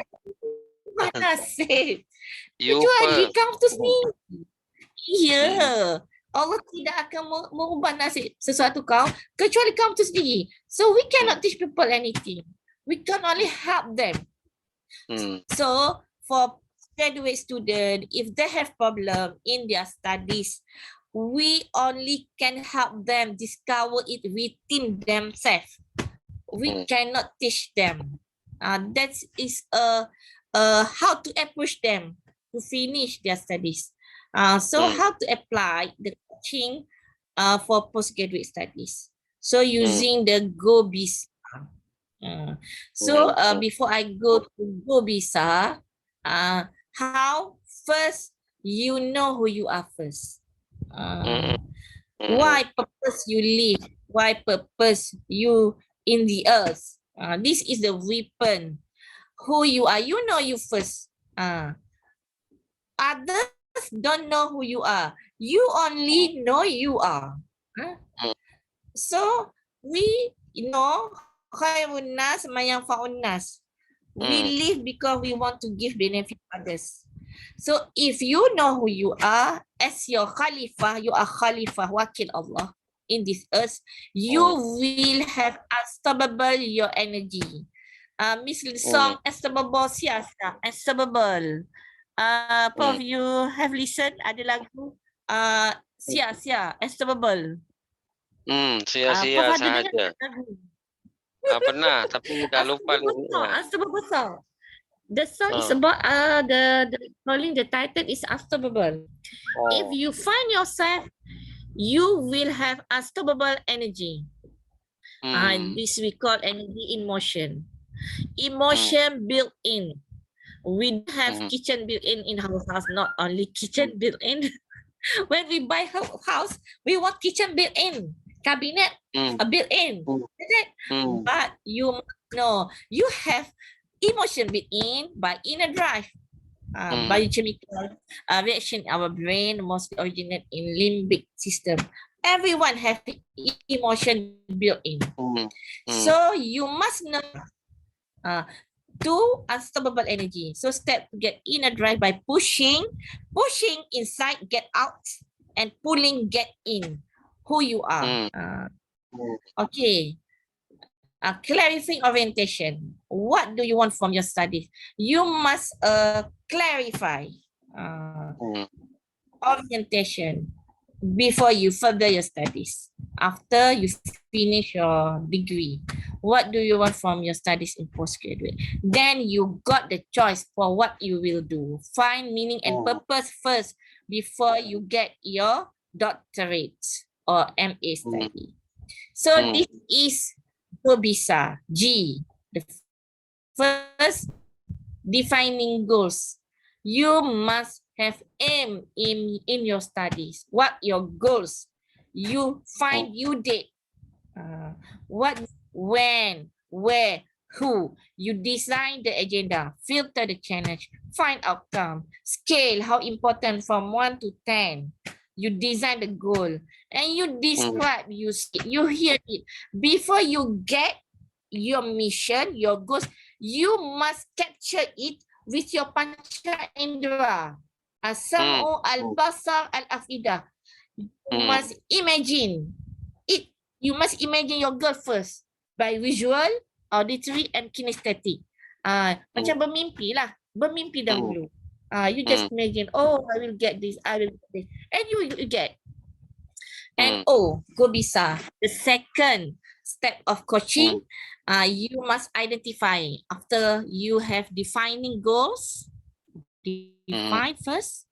Speaker 3: ubah nasib.
Speaker 1: You
Speaker 3: Kecuali
Speaker 1: first.
Speaker 3: kaum itu sendiri. Ya. Allah tidak akan mengubah nasib sesuatu kaum kecuali kaum itu sendiri. So we cannot teach people anything. We can only help them. So for graduate student, if they have problem in their studies, we only can help them discover it within themselves. We cannot teach them. That is how to approach them to finish their studies. So how to apply the coaching for postgraduate studies. So using the GoBisa. Before I go to GoBisa, how first you know who you are first. Why purpose you live? Why purpose you in the earth? This is the weapon. Who you are, you know you first. Others don't know who you are. You only know you are. So we know khairun nas mayanfa'un nas. We live because we want to give benefit to others. So if you know who you are as your Khalifah, you are Khalifah Wakil Allah in this earth, you will have unstoppable your energy. Miss Song Unstoppable Siasa, Unstoppable. Prof, you have listened ada lagu Sia-sia, Unstoppable.
Speaker 1: Sia-sia sahaja. Pernah, tapi dah lupa liriknya.
Speaker 3: Unstoppable song. The song is about the calling the title is Unstoppable. If you find yourself, you will have unstoppable energy. This we call energy in motion. Emotion built in. We have kitchen built in our house, not only kitchen built in. When we buy a house, we want kitchen built in, cabinet built in. But you know, you have emotion built in by inner drive. Biochemical reaction in our brain mostly originate in limbic system. Everyone have emotion built in. So you must know to unstoppable energy. So step to get inner drive by pushing inside, get out, and pulling, get in. Who you are. Okay. Clarifying orientation. What do you want from your studies? You must clarify orientation before you further your studies. After you finish your degree, what do you want from your studies in postgraduate? Then you got the choice for what you will do. Find meaning and purpose first before you get your doctorate or MA study. So this is GoBisa. G. The first, defining goals. You must have aim in your studies. What your goals? You find you date. What, when, where, who. You design the agenda. Filter the challenge. Find outcome. Scale, how important from 1 to 10. You design the goal. And you describe, you hear it. Before you get your mission, your goals, you must capture it with your panca indera. As-sam'u, al-basar, al-afidah. You must imagine it. You must imagine your goal first by visual, auditory, and kinesthetic. Macam bermimpi lah. Bermimpi dahulu. You just imagine, oh, I will get this, I will get this. And you get. And GoBisa. The second step of coaching, you must identify after you have defining goals, define first,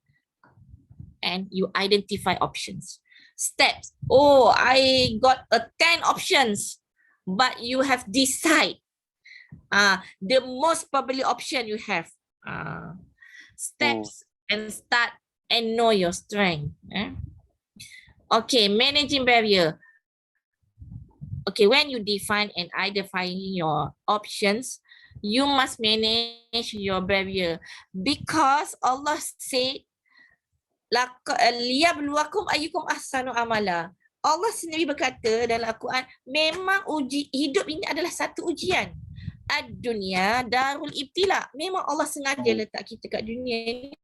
Speaker 3: and you identify options. Steps. Oh, I got 10 options, but you have decide the most probably option you have. Steps and start and know your strength. Okay, managing barrier. Okay, when you define and identify your options, you must manage your barrier because Allah said, liyabluwakum ayyukum ahsanu amala. Allah sendiri berkata dalam Al-Quran, memang hidup ini adalah satu ujian. Ad-dunya darul ibtila. Memang Allah sengaja letak kita kat dunia ni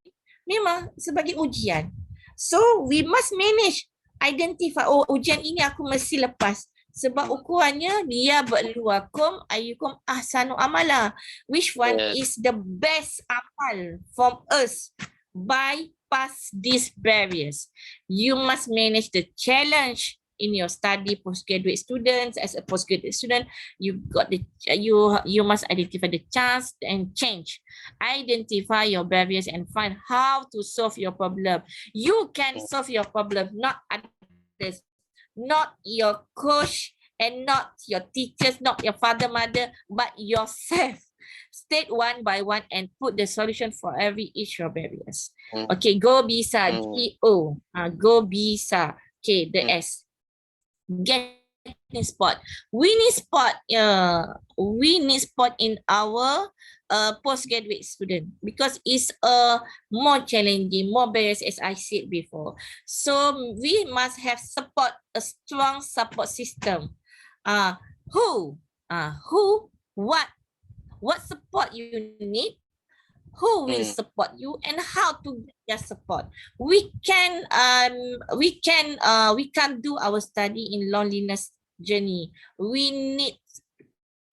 Speaker 3: memang sebagai ujian. So we must manage, identify, oh ujian ini aku mesti lepas. Sebab ukurannya dia berluakum ayyukum ahsanu amala. Which one is the best amal from us by pass these barriers. You must manage the challenge in your study. Postgraduate students, as a postgraduate student, you must identify the chance and change. Identify your barriers and find how to solve your problem. You can solve your problem, not others, not your coach and not your teachers, not your father, mother, but yourself. State one by one and put the solution for every each of barriers. Okay, go bisa, G-O, go bisa. Okay, the S. Getting spot. We need spot in our postgraduate student because it's more challenging, more barriers as I said before. So we must have support, a strong support system. Who, what support you need, who will support you, and how to get their support. We can't do our study in loneliness journey. We need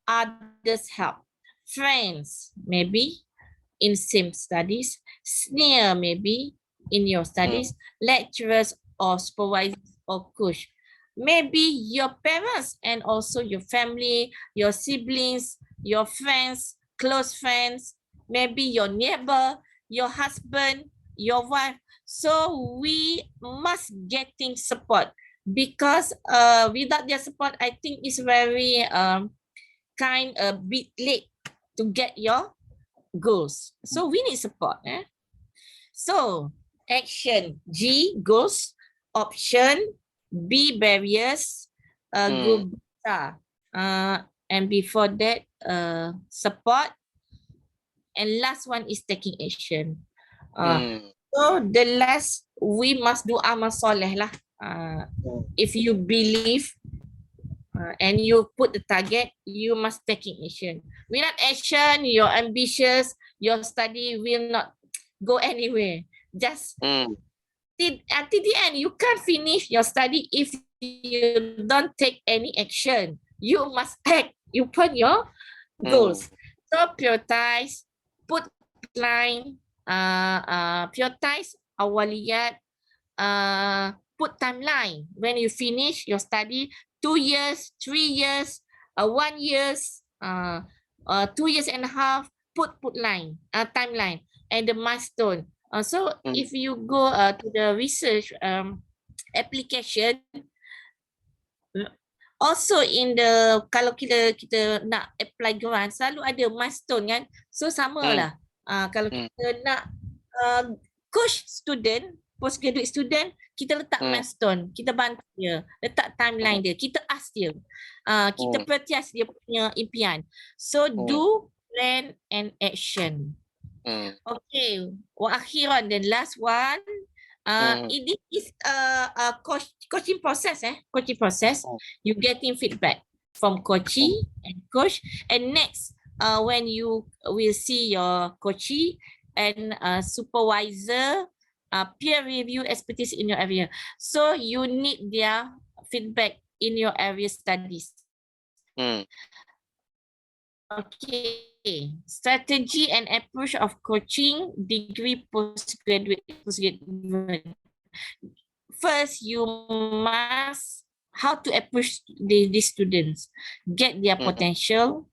Speaker 3: others' help. Friends, maybe in same studies, senior maybe in your studies, lecturers or supervisors or coach. Maybe your parents and also your family, your siblings, your friends, close friends, maybe your neighbor, your husband, your wife. So we must getting support because without their support, I think it's very kind a bit late to get your goals. So we need support. So action, G, goals, option, B, barriers, go bisa. And before that, support. And last one is taking action. So the last, we must do amal soleh lah. If you believe and you put the target, you must taking action. Without action, you're ambitious, your study will not go anywhere. Just until the end, you can't finish your study if you don't take any action. You must act. You put your goals. So prioritize, put line, prioritize awaliyat, put timeline. When you finish your study, 2 years, 3 years, 1 years, 2 years and a half, put line, timeline and the milestone. So if you go to the research application, also in the kalau kita nak apply grant, selalu ada milestone kan. So sama lah. Kalau kita nak coach student, postgraduate student, kita letak milestone, kita bantu dia, letak timeline dia, kita ask dia, kita pertias dia punya impian. So do, plan and action. Okay, wa akhiran, the last one, it is a coaching process. Coaching process. You getting feedback from coachee and coach. And next, when you will see your coachee and supervisor, peer review expertise in your area. So you need their feedback in your area studies. Okay, strategy and approach of coaching degree postgraduate. First, you must how to approach these students, get their potential,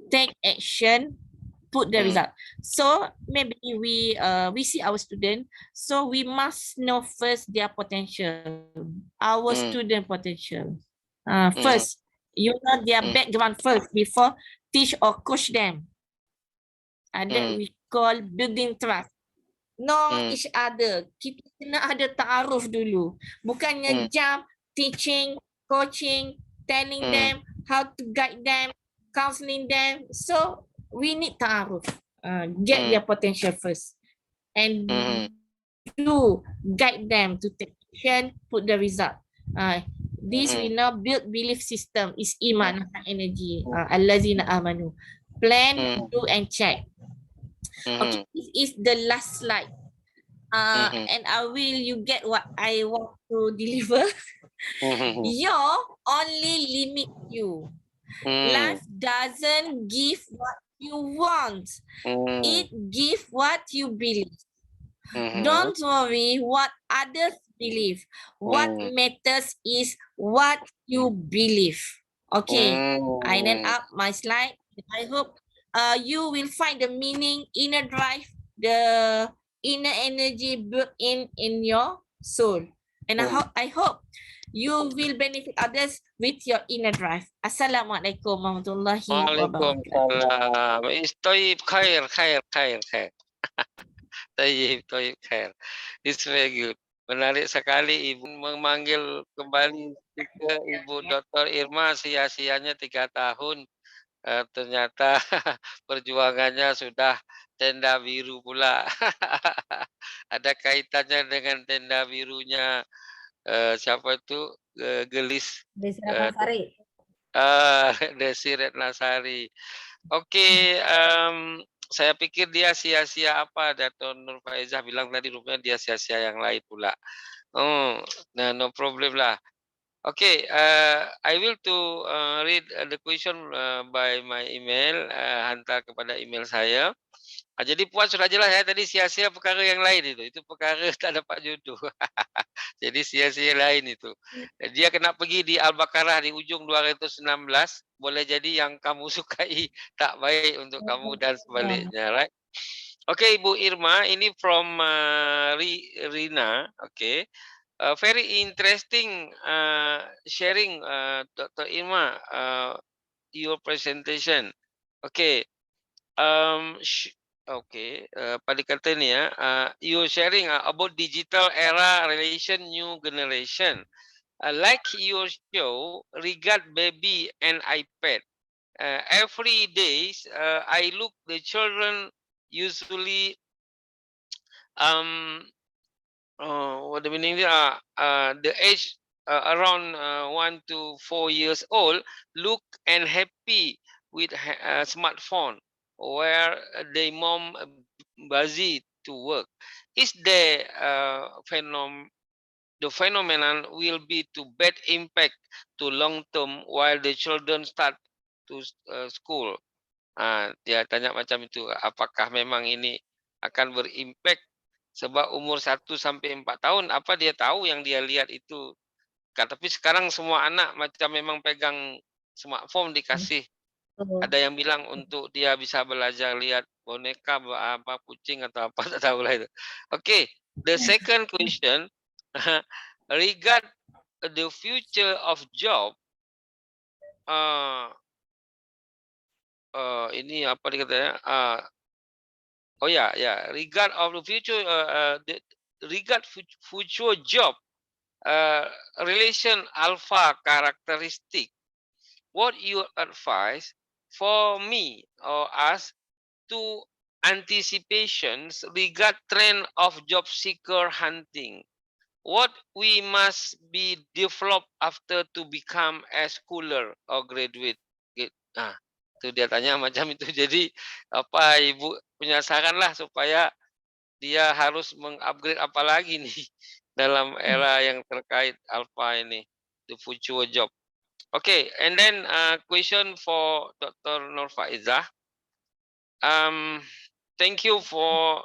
Speaker 3: take action, put the result. So maybe we see our student, so we must know first their potential, our student potential. First, you know their background first before teach or coach them. Then we called building trust. Know each other. Kita kena ada ta'aruf dulu. Bukannya jump, teaching, coaching, telling them how to guide them, counseling them. So we need ta'aruf. Get their potential first. And do guide them to take action, put the result. This we now build belief system is iman energy. Allazina amanu. Plan, do and check. Okay, this is the last slide. And I will you get what I want to deliver. Your only limit you. Life doesn't give what you want. It give what you believe. Don't worry what others believe. What matters is what you believe. Okay, I end up my slide. I hope you will find the meaning, inner drive, the inner energy built in your soul. And I hope you will benefit others with your inner drive. Assalamualaikum warahmatullahi wabarakatuh.
Speaker 1: Waalaikumsalam. Toyib khair. Toyib khair. It's very good. Menarik sekali Ibu memanggil kembali ke Ibu Dr. Irma sia-sianya 3 tahun. Ternyata perjuangannya sudah tenda biru pula. Ada kaitannya dengan tenda birunya siapa itu Gelis
Speaker 2: Desi Ratnasari.
Speaker 1: Desi Ratnasari. Oke, saya pikir dia sia-sia apa Dato' Nur Faizah bilang tadi rupanya dia sia-sia yang lain pula. Nah, no problem lah. Okay, I will to read the question by my email, hantar kepada email saya. Jadi puan sudah jelas ya, tadi sia-sia perkara yang lain itu perkara tak dapat jodoh. Jadi sia-sia lain itu. Dia kena pergi di Al-Baqarah di ujung 216, boleh jadi yang kamu sukai tak baik untuk kamu dan sebaliknya, right? Okay, Ibu Irma, ini from Rina, okay. Very interesting sharing, Dr. Irma, your presentation. Okay, okay, pada kata ni ya, you sharing about digital era relation new generation. Like your show, regard baby and iPad. Every days, I look the children usually what the meaning the age around 1 to 4 years old look and happy with a smartphone where they mom busy to work. Is the phenomenon will be to bad impact to long term while the children start to school. Dia tanya macam itu, apakah memang ini akan berimpact sebab umur 1 sampai 4 tahun apa dia tahu yang dia lihat itu. Tapi sekarang semua anak macam memang pegang smartphone dikasih. Ada yang bilang untuk dia bisa belajar lihat boneka apa kucing atau apa tak tahulah itu. Okay, the second question regard the future of job. Ini apa dikata ya? Regard of the future, regard future job relation alpha characteristic. What your advice for me or us to anticipations regard trend of job seeker hunting? What we must be developed after to become a schooler or graduate? Itu dia tanya macam itu. Jadi apa Ibu punya saran lah supaya dia harus mengupgrade apa lagi nih dalam era yang terkait alpha ini, the future job. Okay, and then question for Dr. Nur Faizah. Thank you for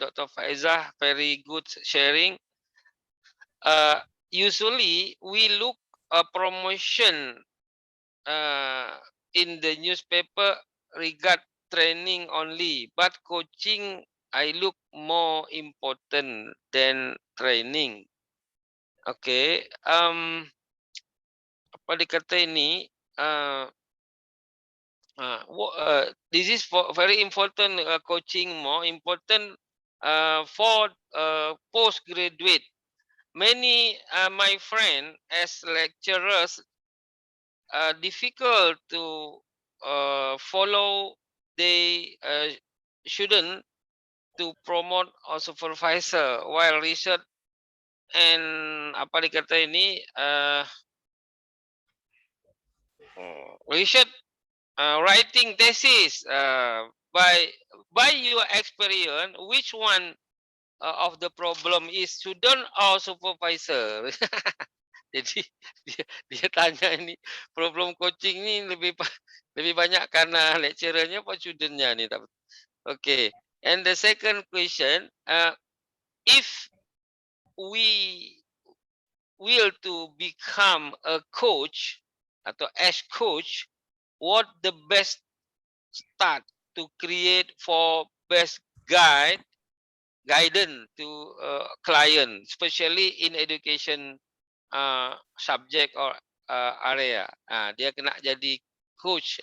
Speaker 1: Dr. Faizah, very good sharing. Usually we look a promotion in the newspaper regard training only, but coaching I look more important than training. Okay, apa dikata ini? This is for very important coaching, more important for postgraduate. Many my friend as lecturers difficult to follow the student to promote or supervisor, while research and apa dikata ini research writing thesis by your experience, which one of the problem is student or supervisor? Jadi dia tanya ini problem coaching ni lebih banyak karena lecturernya apa studentnya ni. Okay. And the second question, if we will to become a coach atau as coach, what the best start to create for best guidance to client, especially in education subject or area. Dia kena jadi coach.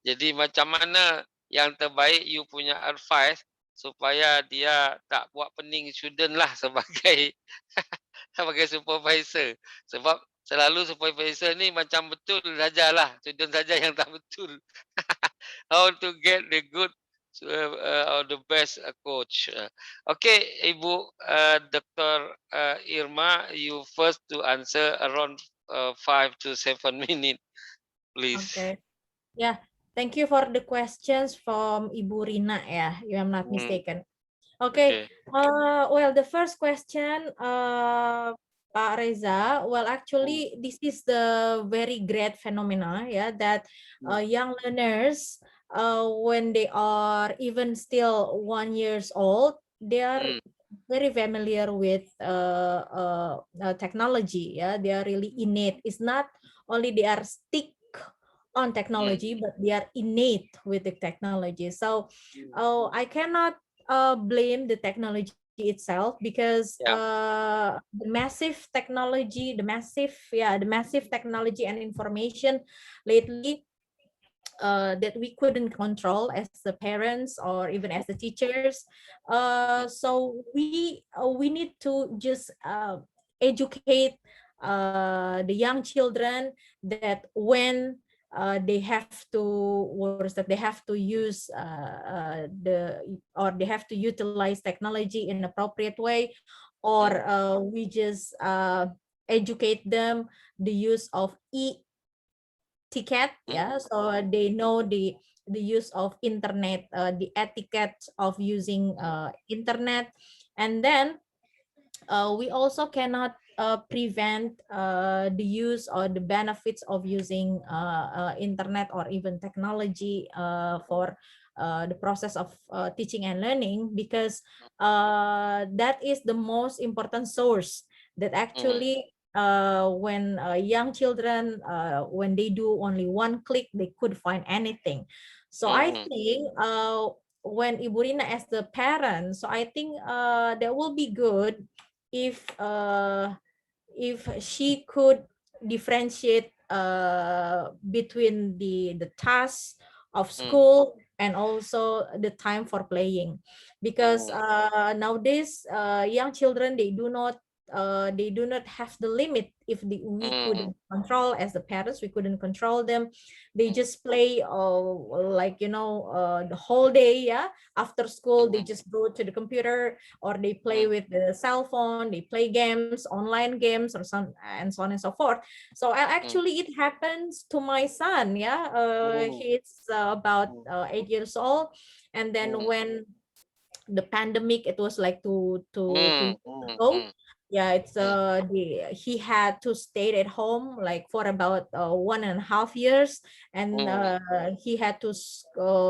Speaker 1: Jadi macam mana yang terbaik you punya advice supaya dia tak buat pening student lah sebagai sebagai supervisor. Sebab selalu supervisor ni macam betul sajalah, student saja yang tak betul. How to get the good or the best coach. Okay, Ibu Dr. Irma, you first to answer around 5 to 7 minutes, please.
Speaker 2: Okay. Yeah, thank you for the questions from Ibu Rina ya, if I'm not mistaken. Okay. Well, the first question, Pak Reza, well, actually, this is the very great phenomena, yeah, that young learners, when they are even still 1 year old, they are very familiar with technology. Yeah, they are really innate. It's not only they are stick on technology, but they are innate with the technology. So, I cannot blame the technology itself, because the massive technology, the massive technology and information lately that we couldn't control as the parents or even as the teachers. So we need to just educate the young children that when they have to use they have to utilize technology in an appropriate way, or we just educate them the use of ticket, yeah, so they know the use of internet, the etiquette of using internet. And then we also cannot prevent the use or the benefits of using internet or even technology for the process of teaching and learning, because that is the most important source that actually when young children, when they do only one click, they could find anything. So I think when Ibu Rina as the parent, so I think that will be good if she could differentiate between the tasks of school and also the time for playing, because nowadays young children, they do not have the limit. If we couldn't control, as the parents, we couldn't control them, they just play like the whole day, yeah, after school they just go to the computer, or they play with the cell phone, they play games, online games, or some, and so on and so forth. So actually it happens to my son, yeah. He's about 8 years old, and then when the pandemic, it was like two years ago. Yeah, it's he had to stay at home like for about 1.5 years, and he had to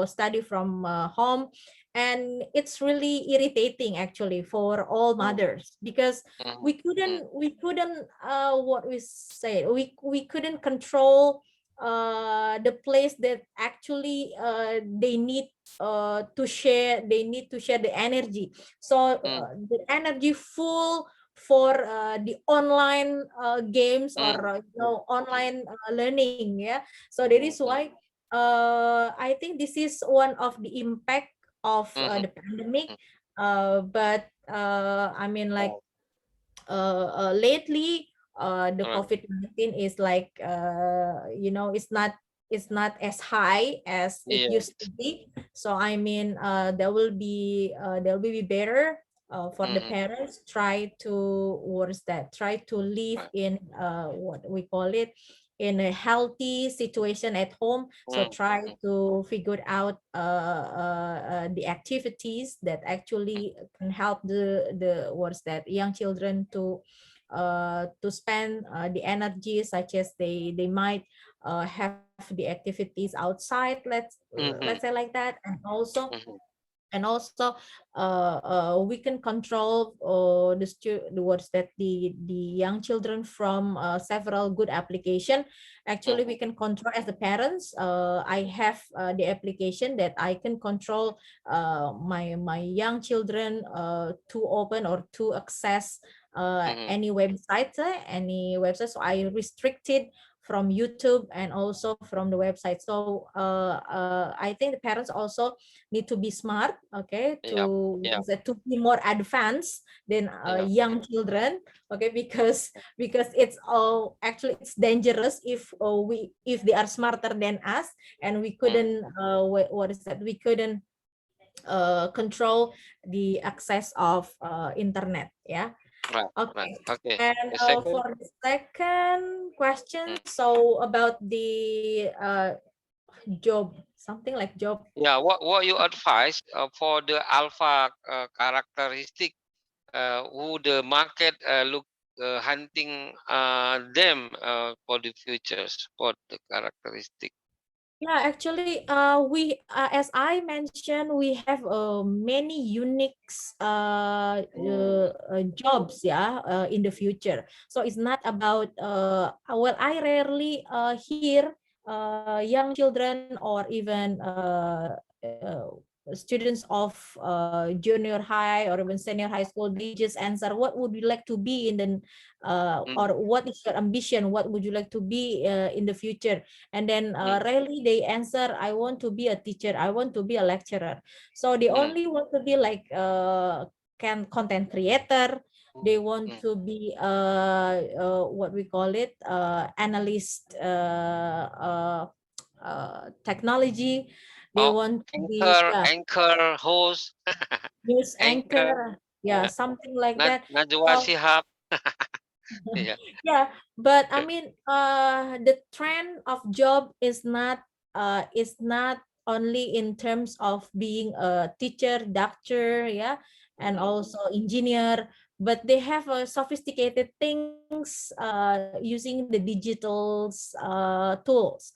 Speaker 2: study from home. And it's really irritating actually for all mothers, because we couldn't what we say, we couldn't control the place that actually they need to share the energy. So the energy full for the online games or online learning, yeah. So that is why I think this is one of the impact of the pandemic. But I mean, like lately, the COVID-19 is like you know, it's not as high as it
Speaker 1: Yes.
Speaker 2: used to be. So I mean, there will be better for the parents. Try to, what is that? Try to live in what we call it, in a healthy situation at home. So try to figure out the activities that actually can help the what's that, young children to spend the energy, such as they might have the activities outside, let's say like that. And also we can control the words that the young children from several good application. Actually, we can control as the parents. I have the application that I can control my young children to open or to access any website, so I restricted from YouTube and also from the website. So I think the parents also need to be smart, okay, to be more advanced than young children, okay, because it's all actually, it's dangerous if they are smarter than us, and we couldn't what is that, we couldn't control the access of internet. Yeah.
Speaker 1: Right.
Speaker 2: Okay.
Speaker 1: Okay.
Speaker 2: And
Speaker 1: The second.
Speaker 2: for the second question, so about the job, something like job.
Speaker 1: Yeah. What you advise for the alpha characteristic? Who the market look hunting them for the futures, for the characteristic.
Speaker 2: Yeah, actually, we as I mentioned, we have many unique jobs, yeah, in the future. So it's not about well, I rarely hear young children or even students of junior high or even senior high school. They just answer, "What would you like to be in the or what is your ambition? What would you like to be in the future?" And then rarely they answer, "I want to be a teacher, I want to be a lecturer." So they only want to be like content creator. They want to be what we call it, analyst, technology. They want to be
Speaker 1: anchor, host,
Speaker 2: news
Speaker 1: anchor,
Speaker 2: anchor, yeah, something like that.
Speaker 1: Najwa Shihab. Yeah.
Speaker 2: Yeah, but I mean, the trend of job is not only in terms of being a teacher, doctor, yeah, and also engineer, but they have sophisticated things using the digital tools.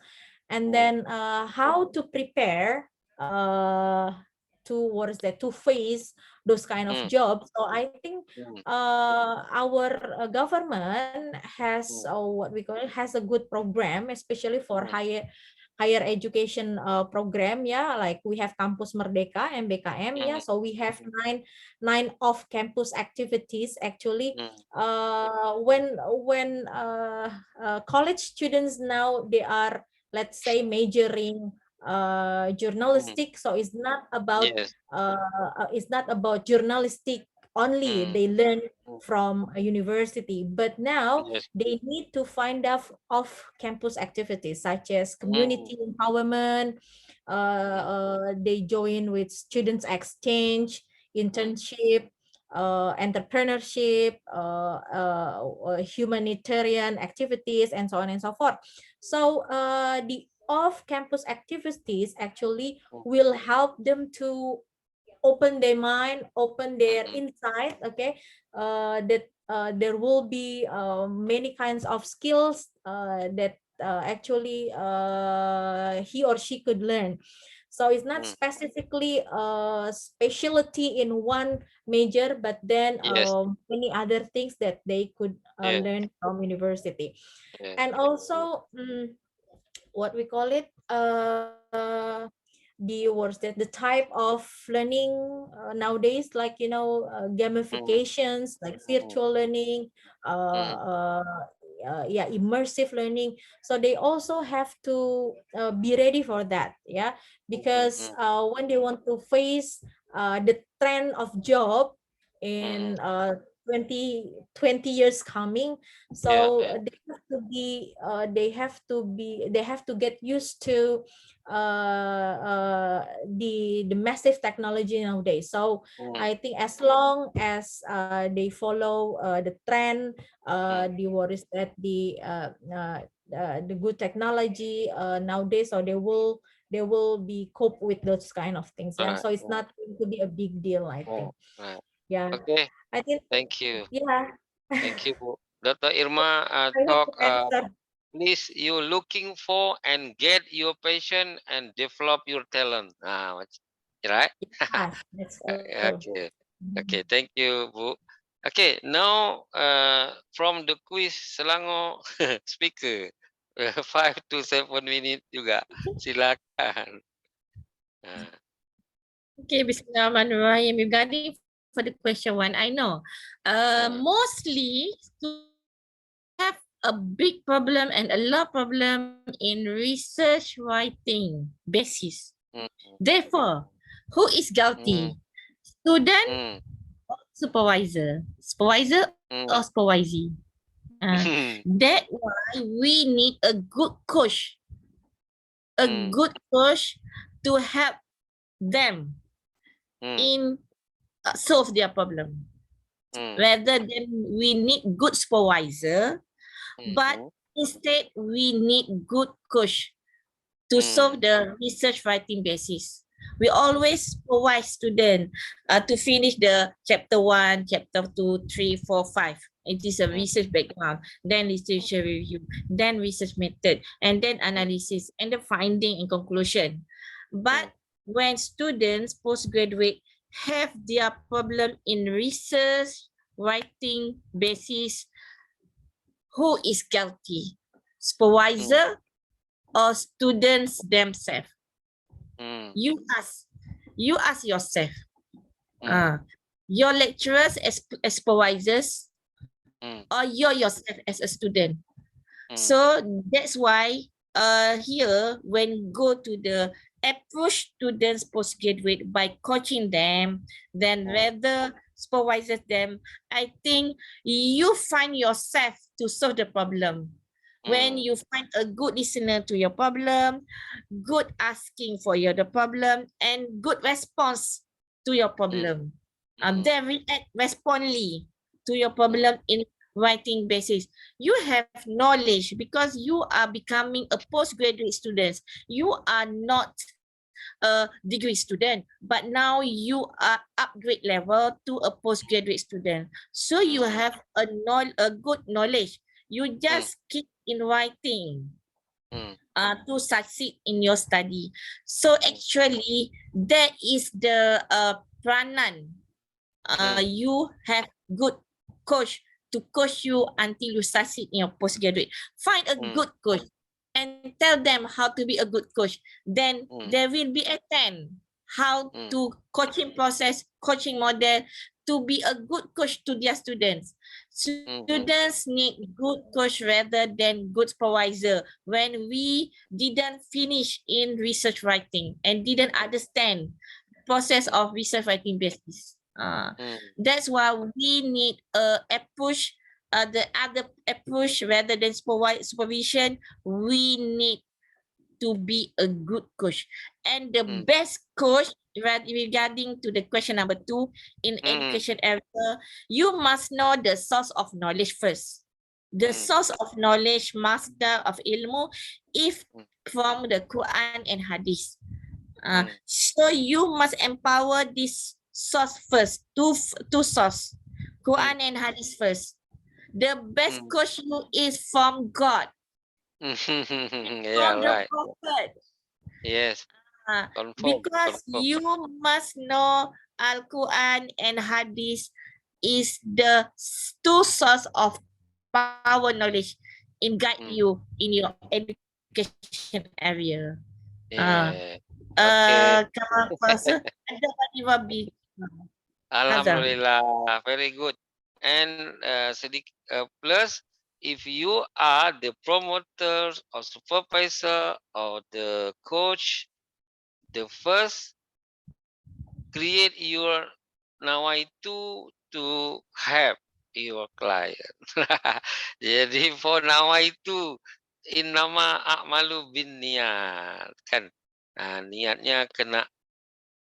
Speaker 2: And then how to prepare to, what is that, to face those kind of jobs. So I think our government has what we call it, has a good program, especially for higher education program. Yeah, like we have Campus Merdeka, MBKM. Yeah, so we have nine off campus activities actually. When college students now, they are, let's say, majoring journalistic, so it's not about journalistic only they learn from a university, but now they need to find out off campus activities such as community empowerment. They join with students exchange, internship, entrepreneurship, humanitarian activities, and so on and so forth. So the off-campus activities actually will help them to open their mind, open their insight. Okay, that there will be many kinds of skills that actually he or she could learn. So it's not specifically a specialty in one major, but then many other things that they could learn from university. And also what we call it, the words that the type of learning nowadays, like, you know, gamifications, like virtual learning, immersive learning. So they also have to be ready for that, yeah, because when they want to face the trend of job in 20 years coming, so they have to get used to the massive technology nowadays. So I think as long as they follow the trend, the what is that the good technology nowadays, so they will be cope with those kind of things. Yeah, so it's not going to be a big deal, I think. Yeah,
Speaker 1: Okay,
Speaker 2: I think.
Speaker 1: thank you.
Speaker 2: Yeah.
Speaker 1: Thank you, Bu. Dr. Irma
Speaker 2: I hope
Speaker 1: talk,
Speaker 2: to answer.
Speaker 1: please you looking for and get your passion and develop your talent. Right?
Speaker 2: Yes, that's true.
Speaker 1: Okay. Okay, thank you, Bu. Okay, now from the quiz Selangor speaker 5 to 7 minutes juga. Silakan. Ah,
Speaker 3: Okay, Bismillahirrahmanirrahim. Regarding for the question one, I know mostly to have a big problem and a lot problem in research writing basis.
Speaker 1: mm,
Speaker 3: Therefore, who is guilty? Student
Speaker 1: mm,
Speaker 3: or supervisor? Supervisor or supervisee? That's why we need a good coach. A good coach to help them in solve their problem. Rather than we need good supervisor, but instead we need good coach to solve the research writing basis. We always provide student to finish the chapter 1, chapter 2, 3, 4, 5. It is a research background, then literature review, then research method, and then analysis, and the finding and conclusion. But when students, postgraduate, have their problem in research writing basis, who is guilty? Supervisor or students themselves? You ask yourself. Your lecturers as supervisors, or you yourself as a student. So that's why here when go to the approach students postgraduate by coaching them, then rather supervises them, I think you find yourself to solve the problem. When you find a good listener to your problem, good asking for the problem, and good response to your problem. Then react respondly to your problem in writing basis. You have knowledge because you are becoming a postgraduate student. You are not a degree student, but now you are upgrade level to a postgraduate student. So you have a good knowledge. You just keep in writing to succeed in your study. So actually, that is the peranan. You have good coach to coach you until you succeed in your postgraduate. Find a good coach and tell them how to be a good coach. Then there will be a 10 how to coaching process, coaching model to be a good coach to their students. Students need good coach rather than good supervisor. When we didn't finish in research writing and didn't understand the process of research writing basis. That's why we need a approach, the other approach rather than supervision. We need to be a good coach. And the best coach, regarding to the question number 2, in education area, you must know the source of knowledge first. The source of knowledge, masdar of ilmu, if from the Quran and Hadith. So you must empower this source first, two source, Quran and Hadith first. The best coach you is from God,
Speaker 1: yeah,
Speaker 3: from the
Speaker 1: right.
Speaker 3: prophet.
Speaker 1: Yes.
Speaker 3: Because you must know Al-Quran and Hadith is the two source of power knowledge in guide you in your education area.
Speaker 1: Yeah. Okay.
Speaker 3: Hazam.
Speaker 1: Alhamdulillah, very good. And plus if you are the promoter or supervisor or the coach, the first create your nawaitu to help your client. Jadi for nawaitu innama a'malu bin niat kan. Nah, niatnya kena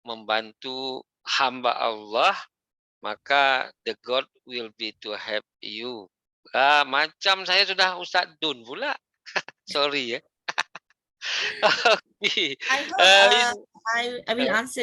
Speaker 1: membantu hamba Allah, maka the God will be to help you. Macam saya sudah Ustaz Dun pula. Sorry ya. Okay.
Speaker 3: I hope I will answer